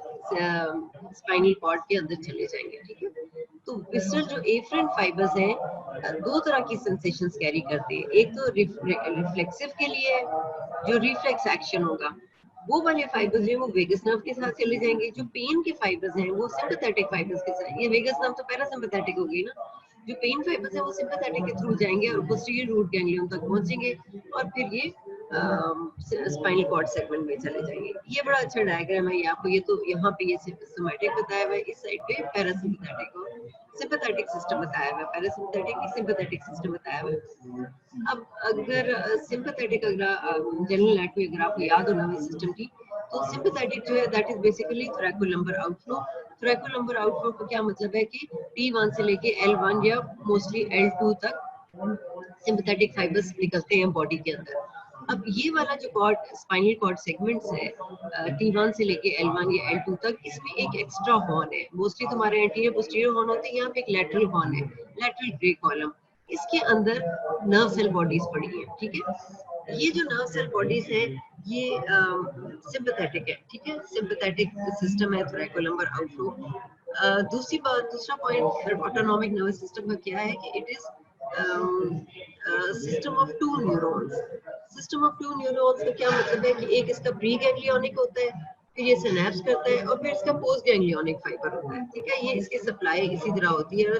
स्पाइनल कॉर्ड के अंदर चले जाएंगे, ठीक है। तो विसरल जो एफरेंट फाइबर्स हैं दो तरह की सेंसेशंस कैरी करते हैं। एक तो रिफ्लेक्सिव के लिए जो रिफ्लेक्स एक्शन होगा वो वाले फाइबर्स जो वो वेगस नर्व के साथ चले जाएंगे। जो पेन के फाइबर्स हैं वो सिंपैथेटिक फाइबर्स के साथ, ये वेगस नर्व तो पैरासिम्पैथेटिक होगी ना, जो पेन फाइबर्स है वो सिंपैथेटिक के थ्रू जाएंगे और पोस्टीरियर रूट गैंग्लियन तक पहुंचेंगे और फिर ये स्पाइनल कॉर्ड सेगमेंट में चले जाएंगे। ये बड़ा अच्छा डायग्राम है ये आपको, ये तो यहाँ पे ये सिस्टमैटिक बताया हुआ है, इस साइड पे पैरासिम्पैथेटिक और सिंपैथेटिक सिस्टम बताया हुआ है, पैरासिम्पैथेटिक सिंपैथेटिक सिस्टम बताया हुआ है। अब अगर सिंपैथेटिक अगर जनरल एनाटॉमी अगर आपको याद हो नर्वस सिस्टम की, तो सिंपैथेटिक जो है that is basically thoracolumbar outflow. Thoracolumbar outflow का क्या मतलब है कि T1 से लेके L1 या मोस्टली L2 तक सिंपैथेटिक फाइबर्स निकलते हैं बॉडी के अंदर। अब ये वाला जो कॉर्ड स्पाइनल कॉर्ड सेगमेंट्स है T1 से लेके L1 या L2 तक, इसमें एक एक्स्ट्रा हॉर्न है। मोस्टली तुम्हारे एंटीरियर पोस्टीरियर हॉर्न होते हैं, यहाँ पे एक लैटरल हॉर्न है, लैटरल ग्रे कॉलम। इसके अंदर नर्व सेल बॉडीज पड़ी है, ठीक है। ये जो नर्व सेल बॉडीज है ये सिंपैथेटिक है, ठीक है, सिंपैथेटिक सिस्टम है थोरैकोलम्बर आउटफ्लो। दूसरी बात, दूसरा पॉइंट ऑटोनॉमिक नर्वस सिस्टम का क्या है कि it is system of to neurons. System of to neurons का क्या मतलब है कि एक इसका प्री गैंग्लियोनिक होता है, फिर ये सिनेप्स करता है और फिर इसका पोस्ट गैंग्लियोनिक फाइबर होता है, ठीक है। ये इसकी सप्लाई इसी तरह होती है,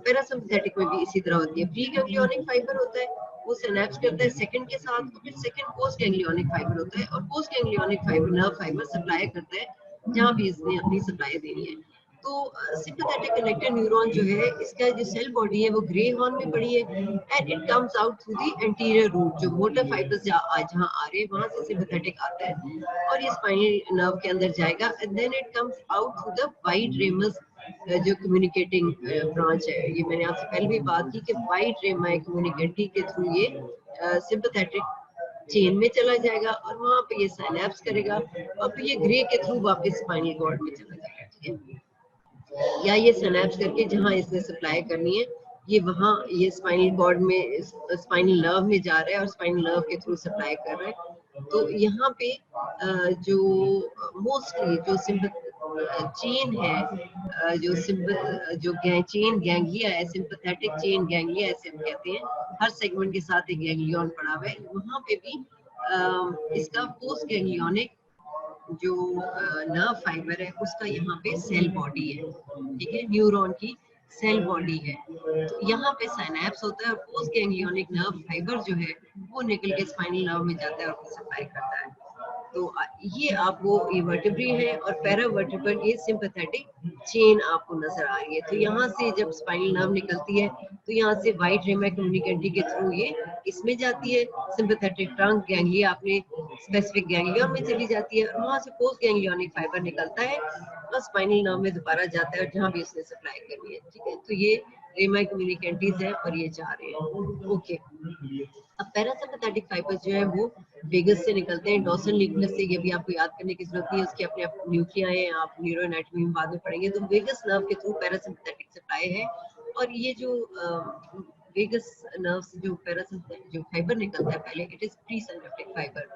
पैरासिम्पैथेटिक में भी इसी तरह होती है। प्री गैंग्लियोनिक फाइबर होता है, वो सिनेप्स करता है सेकंड के साथ, और फिर सेकंड पोस्ट गैंग्लियोनिक फाइबर होता है, और post ganglionic fibre nerve fibre supply करता है जहां भी इसने अपनी सप्लाई देनी है। तो तो सिंपैथेटिक कनेक्टर न्यूरॉन जो है, इसका जो सेल बॉडी है वो ग्रे हॉर्न में पड़ी है and it comes out through the anterior root. जो मोटर फाइबर्स जहाँ आ रहे हैं वहां से सिंपैथेटिक आता है और ये स्पाइनल नर्व के अंदर जाएगा and then it comes out through the white ramus जो कम्युनिकेटिंग ब्रांच है। ये मैंने आपसे पहले भी बात की कि वाइड रेमा कम्युनिकेटिंग के थ्रू ये सिंपैथेटिक चेन में चला जाएगा और वहां पे ये साइनेप्स करेगा और फिर ये ग्रे के थ्रू वापस स्पाइनल कॉर्ड में चला जाएगा, ठीक है। या ये सिनेप्स करके जहां इसने सप्लाई करनी है ये वहां ये स्पाइनल कॉर्ड में स्पाइनल नर्व में जा रहा है और स्पाइनल नर्व के थ्रू सप्लाई कर रहा है। तो यहाँ पे जो मोस्टली जो चेन है, जो चेन गैंग्लिया है, सिंपैथेटिक चेन गैंग्लिया ऐसे हम कहते हैं, हर सेगमेंट के साथ एक गैंग्लियन पड़ा हुआ है। वहां पे भी इसका पोस्ट गैंग्लियोनिक जो नर्व फाइबर है उसका यहाँ पे सेल बॉडी है, ठीक है, न्यूरॉन की सेल बॉडी है। तो यहाँ पे साइनेप्स होता है और पोस्ट गैंग्लियोनिक नर्व फाइबर जो है वो निकल के स्पाइनल नर्व में जाता है और सप्लाई करता है। तो ये आपको ये वर्टिब्री है और पैरावर्टिब्रल ये सिंपैथेटिक चेन आपको नजर आ रही है। तो यहाँ से जब स्पाइनल नर्व निकलती है तो यहाँ से वाइट रेमा कम्युनिकेटिंग के थ्रू ये इसमें जाती है, सिंपैथेटिक ट्रंक गैंग्लिया अपने स्पेसिफिक गैंग्लियन में चली जाती है और वहां से पोस्ट गैंग्लियोनिक फाइबर निकलता है और स्पाइनल नर्व में दोबारा जाता है और जहां भी इसने सप्लाई करनी है, ठीक है। तो ये रेमा कम्युनिकेटिव्स है और ये जा रहे हैं, ओके। अब पैरासिम्पैथेटिक फाइबर्स जो है वो वेगस से निकलते हैं, डोर्सल न्यूक्लियस से। ये भी आपको याद करने की जरूरत नहीं है, उसके अपने न्यूक्लिया है, आप न्यूरो एनाटॉमी में बाद में पढ़ेंगे। तो वेगस नर्व के थ्रू पैरासिम्पैथेटिक सप्लाई है और ये जो वेगस नर्व से जो पैरासिम्पैथेटिक जो फाइबर निकलता है पहले it is pre synaptic fibre,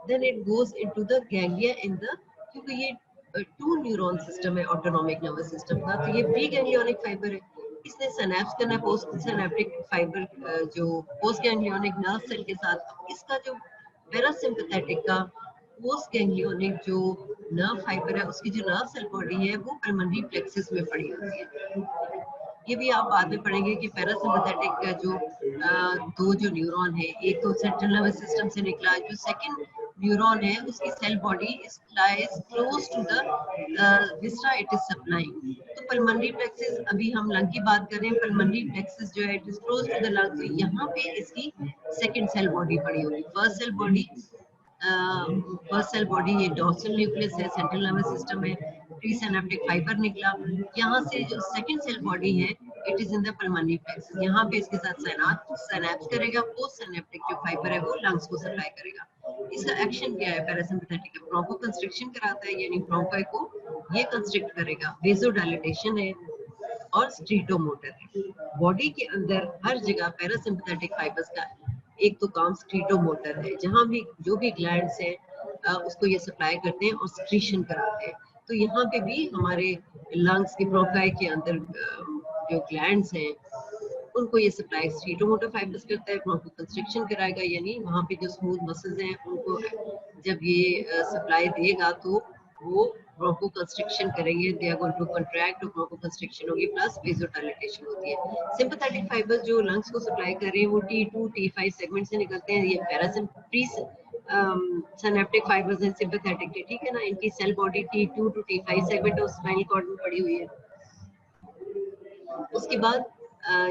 then it goes into the ganglia in the, क्योंकि ये टू न्यूरॉन सिस्टम है ऑटोनॉमिक नर्वस सिस्टम का, तो ये प्री गैंग्लियोनिक फाइबर है। इसने सिनेप्स करना पोस्ट सिनेप्टिक फाइबर जो पोस्ट गैंग्लियोनिक नर्व सेल के साथ। इसका जो पैरासिम्पैथेटिक का पोस्ट गैंग्लियोनिक जो नर्व फाइबर है उसकी जो नर्व सेल बॉडी है वो पल्मोनरी प्लेक्सस में पड़ी होती है। ये भी आप बाद में पढ़ेंगे कि पैरासिम्पैथेटिक का जो दो जो न्यूरॉन है, एक तो सेंट्रल नर्वस सिस्टम से निकला, जो सेकंड न्यूरॉन है उसकी cell body is lies close to the viscera it is supplying. तो पल्मोनरी प्लेक्सस, अभी हम लंग की बात कर रहे हैं, पल्मोनरी प्लेक्सस जो है it is close to the lung, तो यहाँ पे इसकी सेकंड सेल बॉडी पड़ी होगी। फर्स्ट सेल बॉडी ये डोर्सल न्यूक्लियस है, सेंट्रल नर्वस सिस्टम है, प्री सिनेप्टिक फाइबर निकला। यहाँ से जो सेकंड सेल बॉडी है it is in the pulmonary plexus, यहाँ पे इसके साथ सिनेप्स करेगा, पोस्ट सिनेप्टिक जो फाइबर है वो लंग्स को सप्लाई करेगा। इसका एक्शन क्या है पैरासिम्पैथेटिक, ब्रोंको कंस्ट्रिक्शन कराता है, यानी ब्रोंकाई को ये कंस्ट्रिक्ट करेगा, वेसोडायलेटेशन है और स्ट्रीटोमोटर है। बॉडी के अंदर हर जगह पैरासिम्पैथेटिक फाइबर्स का एक तो काम स्ट्रीटोमोटर है, जहां भी जो भी ग्लैंड्स है उसको ये सप्लाई करते हैं और स्क्रीशन कराते हैं। तो यहाँ पे भी हमारे लंग्स की ब्रोंकाई के अंदर जो ग्लैंड्स हैं उनको ये सप्लाई स्ट्रीटोमोटर फाइबर्स करता है, ब्रोंको कंस्ट्रिक्शन कराएगा, यानी वहाँ पे जो स्मूथ मसल्स हैं उनको जब ये सप्लाई देगा तो वो ब्रोंको कंस्ट्रिक्शन करेंगे, they are going to contract, broncho constriction होगी प्लस वेसोडायलेटेशन होती है। सिंपैथेटिक फाइबर्स जो लंग्स को सप्लाई कर रहे हैं वो T2 T5 सेगमेंट से निकलते हैं। ये सिनेप्टिक फाइबर्स हैं सिंपैथेटिक के, ठीक है ना। इनकी cell body T2 to T5 segment और स्पाइनल कॉर्ड में पड़ी हुई है। उसके बाद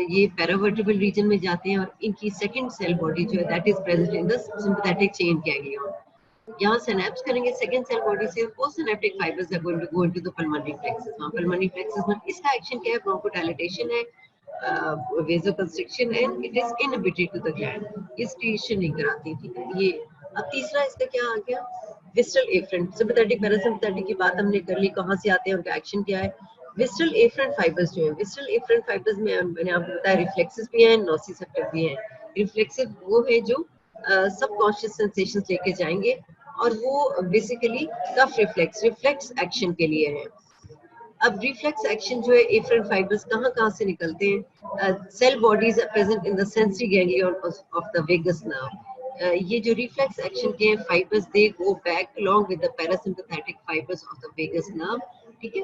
ये पैरावर्टिब्रल रीजन में जाते हैं और इनकी सेकंड सेल बॉडी जो है that is present in the sympathetic chain ganglion. यहाँ सिनेप्स करेंगे सेकंड सेल बॉडी से, post synaptic fibres are going to go into the pulmonary plexus. वहाँ पल्मोनरी प्लेक्सस में इसका एक्शन क्या है, ब्रोंकोडायलेटेशन है, वेसोकंस्ट्रिक्शन है, it is inhibited to the gland, ये स्टिमुलेशन नहीं कराती, ठीक है। ये अब तीसरा इसका क्या आ गया, विस्ट्रल एफरेंट। सिंपैथेटिक पैरासिम्पैथेटिक की बात हमने कर ली, कहाँ से आते हैं, उनका एक्शन क्या है। विस्ट्रल एफरेंट फाइबर्स जो है, विस्ट्रल एफरेंट फाइबर्स में मैंने आपको बताया रिफ्लेक्सेस भी हैं, नोसिसेप्टिव भी हैं। रिफ्लेक्सिव वो है जो सबकॉन्शियस सेंसेशंस लेके जाएंगे और वो बेसिकली कफ रिफ्लेक्स एक्शन के लिए है। अब रिफ्लेक्स एक्शन जो है एफरेंट फाइबर्स कहाँ से निकलते हैं, cell bodies are present in the sensory ganglion of the vagus nerve. ये जो रिफ्लेक्स एक्शन के fibres they go back along with the parasympathetic fibres of the vagus nerve, ठीक है।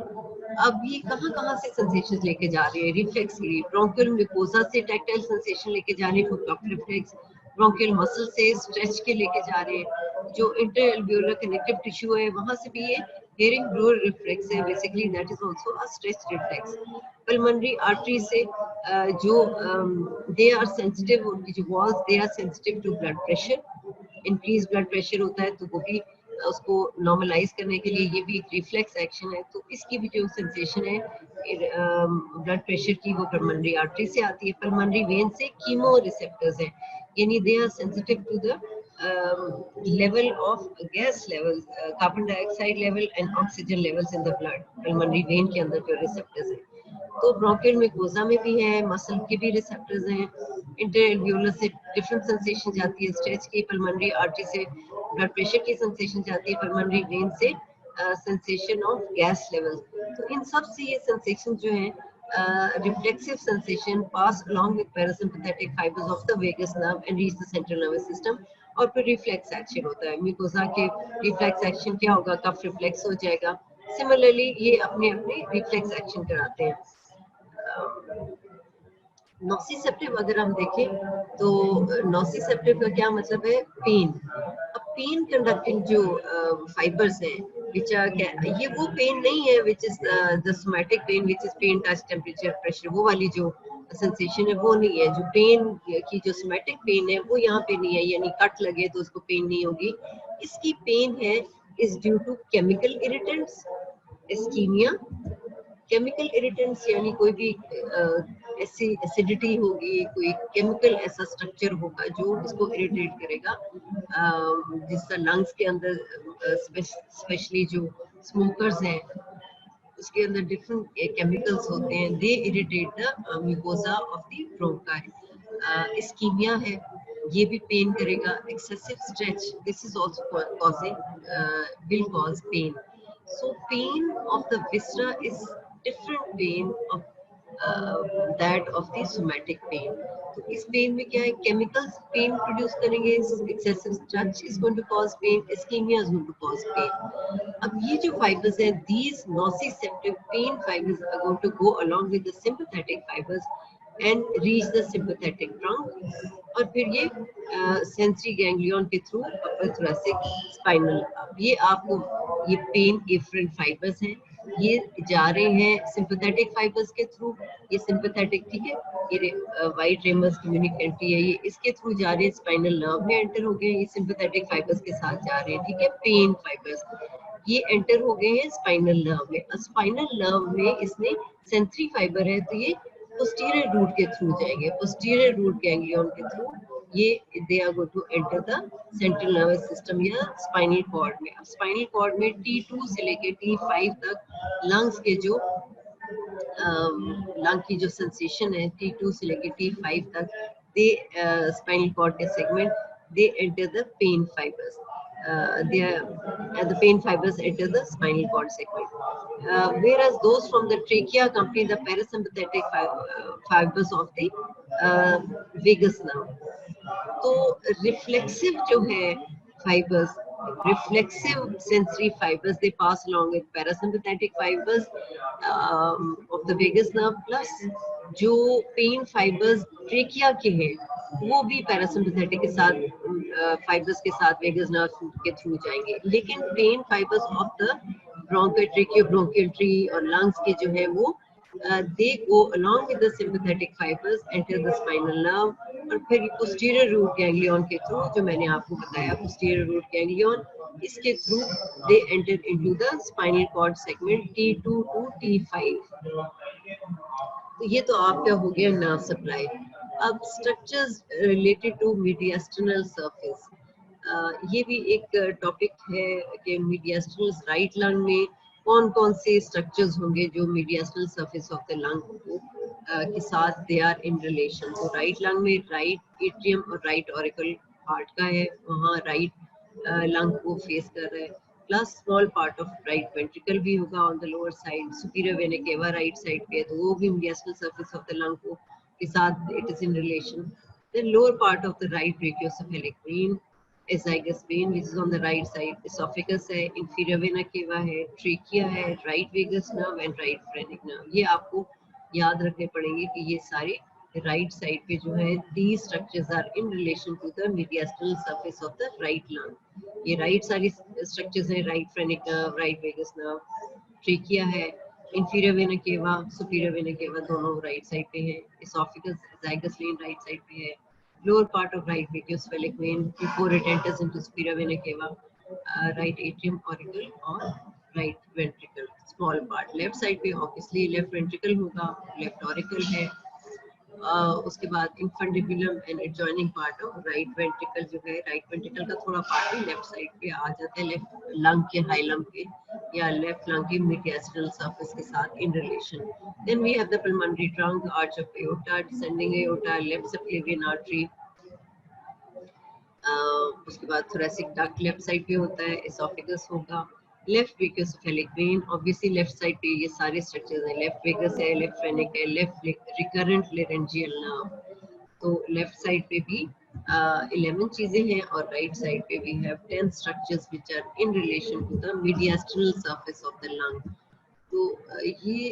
अब ये कहाँ से सेंसेशंस लेके जा रहे हैं रिफ्लेक्स के लिए, ब्रोंकियल म्यूकोसा से टैक्टाइल सेंसेशन लेके जा रहे हैं for cough reflex, bronchial muscle से स्ट्रेच के लेके जा रहे हैं। जो इंटरएल्वियोलर कनेक्टिव टिश्यू है वहां से भी ये हेयरिंग ब्लोअर रिफ्लेक्स है, basically that is also a stretch reflex. Pulmonary artery से जो दे आर सेंसिटिव, उनकी जो walls they are sensitive to blood pressure, increase blood pressure होता है तो वो भी उसको नॉर्मलाइज करने के लिए ये भी एक रिफ्लेक्स एक्शन है। तो इसकी भी जो सेंसेशन है ब्लड प्रेशर की वो पल्मोनरी आर्टरी से आती है। पल्मोनरी वेन से कीमो रिसेप्टर्स है, यानी they are sensitive to the level of gas levels, carbon dioxide level and oxygen levels in the blood. Pulmonary vein के अंदर जो रिसेप्टर्स है, तो ब्रोंकियल म्यूकोजा में भी है, मसल के भी रिसेप्टर्स हैं। इंटरएल्वियोलर से डिफरेंट सेंसेशन जाती है, स्ट्रेच की, पल्मोनरी आर्टरी से ब्लड प्रेशर की सेंसेशन जाती है, पल्मोनरी वेन से सेंसेशन ऑफ गैस लेवल। तो इन सब से ये सेंसेशन जो है reflexive sensation pass along with parasympathetic fibers of the vagus nerve and reach the central nervous system। और फिर रिफ्लेक्स एक्शन होता है। म्यूकोजा के रिफ्लेक्स एक्शन क्या होगा, कफ रिफ्लेक्स हो जाएगा। सिमिलरली ये अपने अपने रिफ्लेक्स एक्शन कराते हैं। नॉसिसेप्टिव अगर हम देखें तो नॉसिसेप्टिव का क्या मतलब है, पेन। अब पेन कंडक्टिंग जो फाइबर्स हैं which are ये वो पेन नहीं है which is the somatic pain which is pain touch temperature pressure, वो वाली जो सेंसेशन है वो नहीं है। जो पेन की जो सोमैटिक पेन है वो यहाँ पे नहीं है, यानी कट लगे तो उसको पेन नहीं होगी। इसकी पेन है is due to chemical irritants, ischaemia. Chemical irritants यानी कोई भी ऐसी एसिडिटी होगी, कोई केमिकल ऐसा स्ट्रक्चर होगा जो इसको इरिटेट करेगा, जिसका लंग्स के अंदर स्पेशली जो स्मोकर्स हैं उसके अंदर डिफरेंट केमिकल्स होते हैं, they irritate the mucosa of the bronchi. Ischaemia है, ये भी पेन करेगा। Excessive stretch, this is also causing will cause pain. So pain of the viscera is different pain of that of the somatic pain। तो इस pen में क्या है, chemicals pain produce करेंगे, excessive stretch is going to cause pain, ischaemia is going to cause pain. अब ये जो fibres हैं, these nociceptive pain fibers are going to go along with the sympathetic fibers and reach the sympathetic trunk, और फिर ये sensory ganglion के through अपर thoracic spinal. ये आपको ये पेन एफरेंट फाइबर्स हैं, ये जा रहे हैं सिंपैथेटिक फाइबर्स के थ्रू। ये सिंपैथेटिक, ठीक है, ये वाइट रेमस कम्युनिकेंटी है, ये इसके थ्रू जा रहे हैं, स्पाइनल नर्व में एंटर हो गए, ये सिंपैथेटिक फाइबर्स के साथ जा रहे हैं, ठीक है। पेन फाइबर्स ये एंटर हो गए हैं स्पाइनल नर्व में। स्पाइनल नर्व में इसने सेंसरी फाइबर है तो ये पोस्टीरियर रूट के थ्रू जाएंगे, पोस्टीरियर रूट गैंग्लियन के थ्रू ये they are going to enter the central nervous system या स्पाइनल कॉर्ड में। अब स्पाइनल कॉर्ड में T2 से लेके T5 तक लंग्स के जो लंग की जो सेंसेशन है T2 से लेके T5 तक, दे स्पाइनल कॉर्ड के segment they enter the pain fibres, the pain fibers enter the spinal cord segment, whereas those from the trachea accompany the parasympathetic fibers of the vagus nerve। तो reflexive जो है fibres, reflexive sensory fibers, they pass along with parasympathetic fibers of the vagus nerve, plus जो pen fibres trachea के हैं वो भी parasympathetic के साथ फाइबर्स के साथ वेगस नर्व के थ्रू जाएंगे। लेकिन pain fibres of the bronchotracheobronchial tree और लंग्स के जो है वो they go along with the sympathetic fibers enter the spinal nerve, और फिर posterior root ganglion के थ्रू, जो मैंने आपको बताया posterior root ganglion, इसके through they enter into the spinal cord segment T2 to T5। तो ये तो आपका हो गया नर्व सप्लाई। अब structures related to mediastinal surface, ये भी एक टॉपिक है कि मीडियास्टिनल राइट लंग में कौन कौन से स्ट्रक्चर्स होंगे जो mediastinal surface of the lung के साथ दे आर इन रिलेशन। तो राइट लंग में राइट एट्रियम और राइट ऑरिकल हार्ट का है, वहाँ राइट लंग को फेस कर रहा है, plus small part of right ventricle भी होगा on the lower side, superior vena cava right side पे, तो वो भी mediastinal surface of the lung को के साथ it is in relation. Then lower part of the right brachiocephalic vein, azygos vein which is on the right side, oesophagus है, inferior vena cava है, trachea है, right vagus nerve and right phrenic nerve. ये आपको याद रखने पड़ेंगे कि ये सारे राइट साइड पे जो है these structures are in relation to the mediastinal surface of the right lung. ये राइट सारी स्ट्रक्चर्स हैं, right phrenic nerve, right vagus nerve, trachea है, inferior vena cava, superior vena cava दोनों राइट साइड पे है, esophagus, azygos vein right side पे है, lower part of right vagocephalic vein before it enters into superior vena cava, right atrium auricle और right ventricle small part. Left side पे obviously left ventricle होगा, left auricle है, उसके बाद infundibulum and adjoining part of right ventricle जो है, right ventricle का थोड़ा पार्ट ही लेफ्ट साइड पे आ जाता है, लेफ्ट लंग के हाइलम पे या लेफ्ट लंग के मिडियास्ट्रल सरफेस के साथ in relation. Then we have the pulmonary trunk, arch of aorta, descending aorta, left subclavian artery. उसके बाद थोरेसिक डक्ट लेफ्ट साइड पे होता है, एसोफेगस होगा, left brachiocephalic vein, obviously left side पे ये सारे स्ट्रक्चर्स हैं, लेफ्ट वेगस है, लेफ्ट फेनिक है, लेफ्ट रिकरेंट लेरेंजियल नर्व. तो लेफ्ट साइड पे भी 11 चीजें हैं और राइट साइड पे भी have 10 structures which are in relation to the mediastinal surface of the lung. तो ये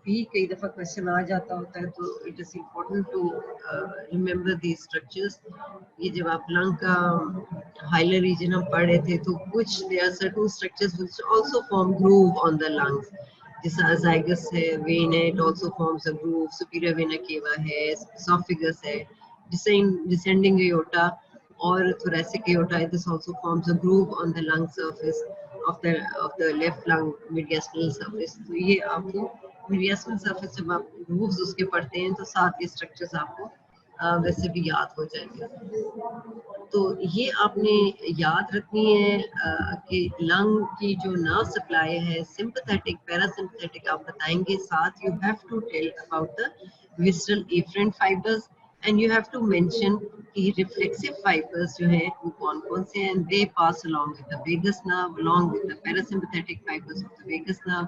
भी कई दफा क्वेश्चन आ जाता होता है, तो it is important to remember these structures. ये जब आप लंग का हाइलर रीजन हम पढ़ रहे थे, तो कुछ there are certain structures which also form groove on the lungs. जैसा जाइगस है, वेन है, it also forms a groove, superior vena cava है, एसोफेगस है, डिसेंडिंग एओर्टा और thoracic aorta, this also forms a groove on the lung surface of the left lung mediastinal surface. तो ये आपको mediastinal surface जब आप grooves उसके पढ़ते हैं तो साथ ये structures आपको वैसे भी याद हो जाएंगे. तो ये आपने याद रखनी है कि लंग की जो नर्व सप्लाई है, सिंपैथेटिक, पैरासिम्पैथेटिक आप बताएंगे, साथ you have to tell about the visceral afferent fibres and you have to mention कि रिफ्लेक्सिव फाइबर्स जो है वो कौन कौन से हैं. They pass along with the vagus nerve along with the parasympathetic fibres of the vagus nerve.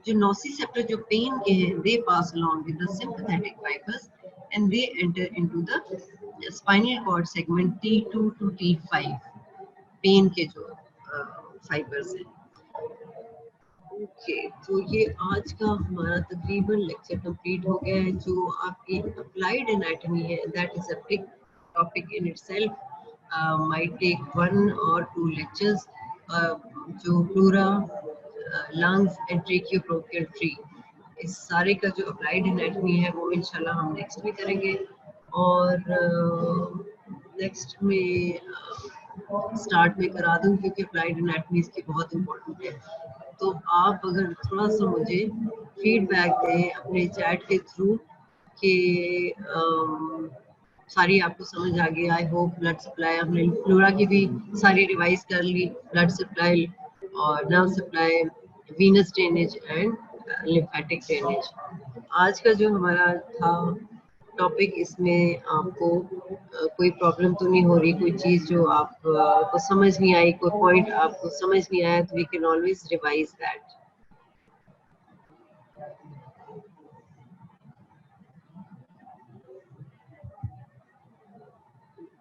जो nociceptor जो पेन के हैं, they pass along with the sympathetic fibres and they enter into the spinal cord segment T2 to T5 pain के जो fibres हैं. Okay, तो ये आज का हमारा तकरीबन लेक्चर कंप्लीट हो गया है. जो आपकी अप्लाइड एनाटॉमी है, that is a big topic in itself, might take 1 or 2 lectures. जो pleura, lungs and tracheobronchial tree, इस सारे का जो अप्लाइड एनाटॉमी है वो इंशाल्लाह हम नेक्स्ट में करेंगे. और नेक्स्ट में स्टार्ट में करा दूं क्योंकि अप्लाइड एनाटॉमी इसकी बहुत इम्पोर्टेंट है. तो आप अगर थोड़ा सा मुझे फीडबैक दें अपने चैट के थ्रू कि सारी आपको समझ आ गई. आई होप ब्लड सप्लाई हमने फ्लोरा की भी सारी रिवाइज कर ली, ब्लड सप्लाई और nerve supply, Venus drainage and lymphatic drainage. आज का जो हमारा था टॉपिक, इसमें आपको कोई प्रॉब्लम तो नहीं हो रही, कोई चीज जो आप को समझ नहीं आई, कोई पॉइंट आपको समझ नहीं आया, तो we can always revise that.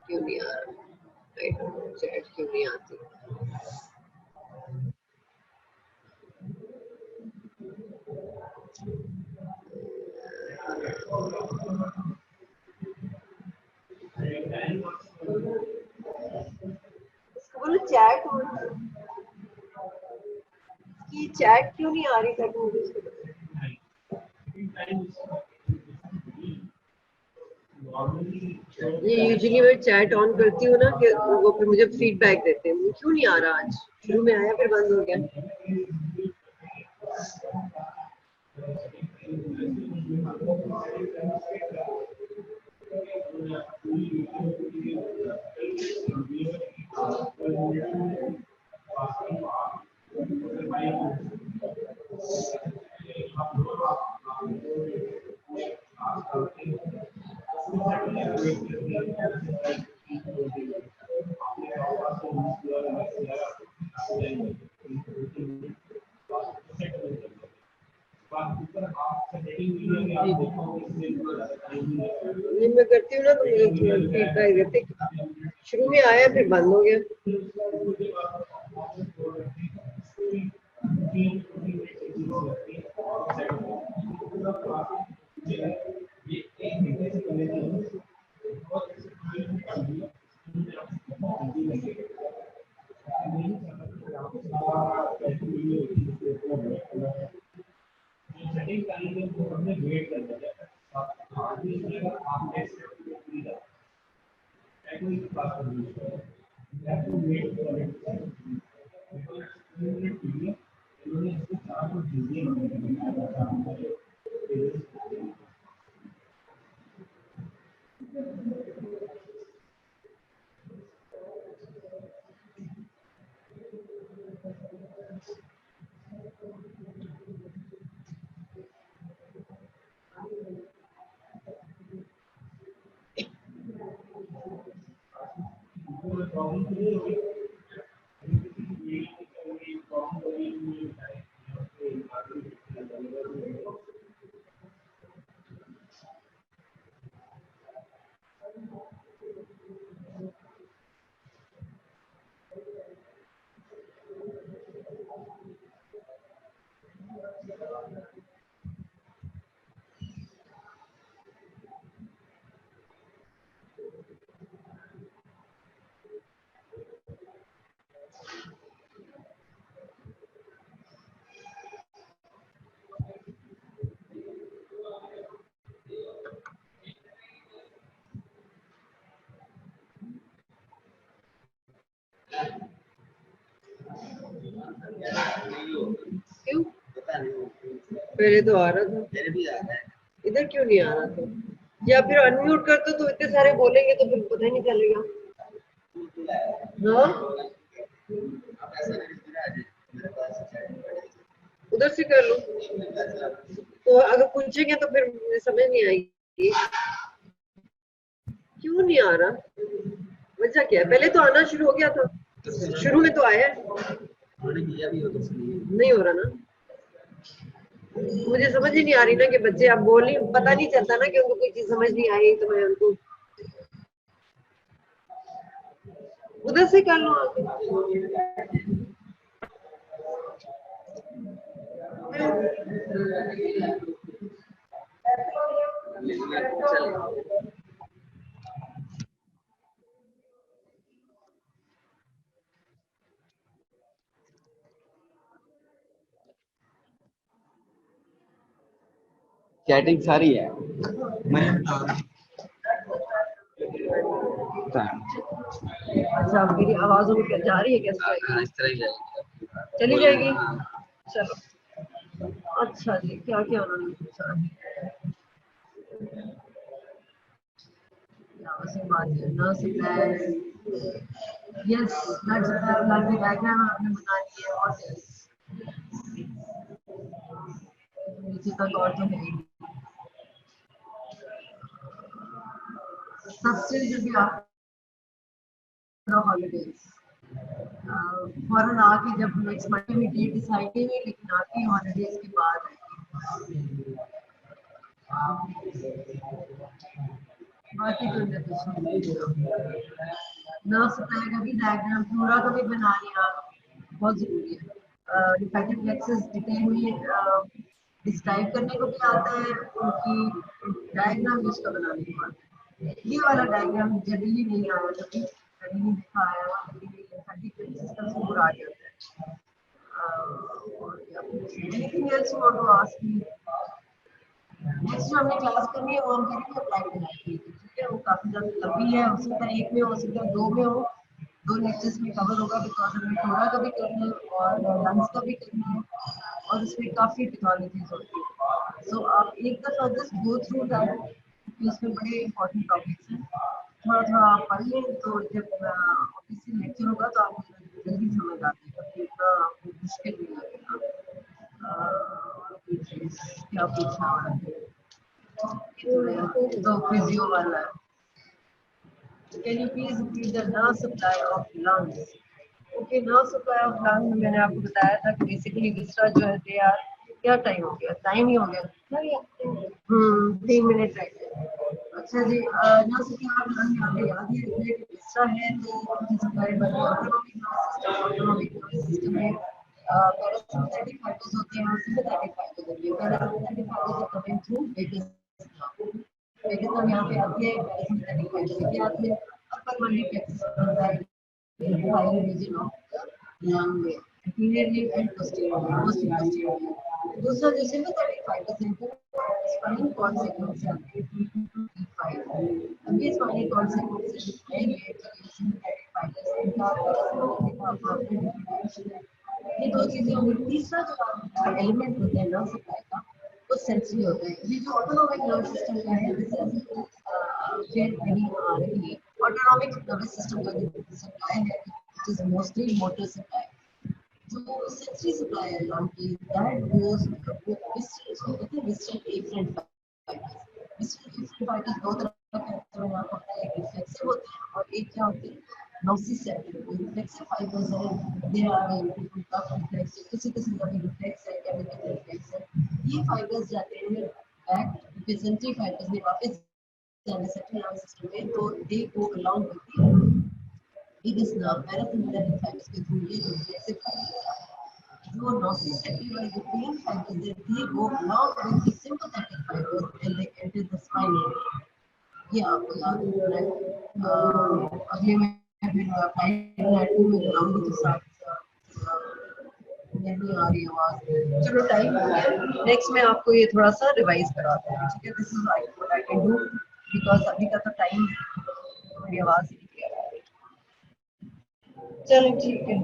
क्यों नहीं आ रहा चैट, क्यों नहीं आती? बोलो चैट, की चैट क्यों नहीं आ रही था मुझे? ये यूजुअली मैं चैट ऑन करती हूँ ना कि वो फिर मुझे फीडबैक देते हैं. क्यों नहीं आ रहा? आज शुरू में आया फिर बंद हो गया. मैं करती हूँ ना तो मुझे फीडबैक देते. शुरू में आया फिर बंद हो गया. क्यों? पहले तो आ रहा था, इधर क्यों नहीं आ रहा था? या फिर अनम्यूट कर तो इतने सारे बोलेंगे तो फिर पता ही नहीं चलेगा। हाँ, उधर से कर लो। तो अगर पूछेंगे तो फिर मुझे समझ नहीं आएगी। क्यों नहीं आ रहा? वजह क्या है? पहले तो आना शुरू हो गया था, शुरू में तो आया नहीं हो रहा ना। मुझे समझ ही नहीं आ रही ना कि बच्चे अब बोल नहीं, पता नहीं चलता ना कि उनको कोई चीज समझ नहीं आई तो मैं उनको उधर से कर लो आगे। चैटिंग सारी है। मैं अच्छा, मेरी आवाज उनके जा रही है? कैसे इस तरह ही जाएगी। चली जाएगी? चलो, अच्छा जी, क्या क्या उन्होंने पूछा? No supplies. Yes, that supply like the diagram आपने बना दी है और नीचे तक और तो है ही। सबसे जो भी आप हॉलीडेज फौरन आके जब नेक्स्ट मंडे में डेट डिसाइड नहीं हुई, लेकिन आके हॉलीडेज के बाद बाकी तो ना सप्लाई का भी डायग्राम पूरा का भी बना लिया, बहुत जरूरी है। डिफेक्टिव फ्लेक्सेस डिटेल में डिस्क्राइब करने को भी आता है, उनकी डायग्राम भी उसका बनाने को आता है। ये वाला डायग्राम जनरली नहीं आया, कभी कभी नहीं दिखाया, डिफेक्टिव फ्लेक्सेस का स्कोर आ जाता है। Anything else you want to ask me? Next जो हमने क्लास करनी है वो हम करेंगे अप्लाइड एनालिसिस, ठीक है? वो काफी ज्यादा लंबी है, हो सकता है एक में हो सकता है दो में हो, दो लेक्चर्स में कवर होगा, बिकॉज हमें थोड़ा का भी करना है और लंच का भी करना है और इसमें काफी टेक्नोलॉजीज होती है। सो आप एक दफा जस्ट गो थ्रू दैट, इसमें बड़े इंपॉर्टेंट टॉपिक्स हैं। थोड़ा थोड़ा आप पढ़ लें तो जब ऑफिस लेक्चर होगा तो आपको जल्दी समझ आती है, तो इतना आपको मुश्किल नहीं लगेगा। क्या पूछना है? तो फिजियो वाला है। Can you please repeat the nerve supply of lungs? Okay, nerve supply of lungs मैंने आपको बताया था कि बेसिकली विस्टा जो है दे आर, क्या टाइम हो गया? टाइम ही हो गया 3 मिनट रह गए। अच्छा जी, nerve supply of lungs यहाँ पे याद है विस्टा है तो supply by autonomic nervous system है। पैरासिम्पैथेटिक फाइबर्स होते हैं और सिम्पैथेटिक फाइबर्स होते हैं। Parasympathetic fibres are coming through vagus nerve पेगिस यहाँ पे आती है, पैरासिम्पैथिक फाइबर ये आती है, अपर मंडी प्लेक्सस बनता है, fibre region of the lung में, anterior limb and posterior limb, mostly posterior limb। दूसरा जो sympathetic fibers इनको spinal cord segment से आते हैं, T2 to T5। अब ये spinal cord segment से दिखाएंगे कि ये sympathetic fibers इनका ये दो चीजें होंगी। तीसरा जो एलिमेंट होता है नर्व सप्लाई का वो सेंसरी होता है। ये जो ऑटोनॉमिक नर्व सिस्टम का है, फिर नहीं आ रही है ऑटोनॉमिक नर्वस सिस्टम का जो सप्लाई है, which is mostly motor supply। जो sensory supply है लंग की, that goes visceral afferent fibers। visceral afferent fibers दो तरह के होते हैं, आपको पता है, एक reflexive होते हैं और एक क्या होते हैं, nociceptive। reflexive fibers है, they are reflexive, किसी किसी का भी reflex है, chemical reflex है। ये fibers जाते हैं back mesentery fibers में वापस जाने central nervous system में, तो they go along with the biggest nerve parasympathetic fibers के through ये reflexive fibers जो nociceptive वाले जो pain fibers है, they go along with the sympathetic fibers and they enter the spinal area। ये आपको याद रखना है। अगले में फिर फाइव में बुलाऊंगी तो साथ नहीं आ रही आवाज, चलो टाइम हो गया, नेक्स्ट में आपको ये थोड़ा सा रिवाइज कराते हैं, ठीक है। This is what I can do because अभी का तो टाइम मेरी आवाज ही नहीं आ रही है। चलो ठीक है।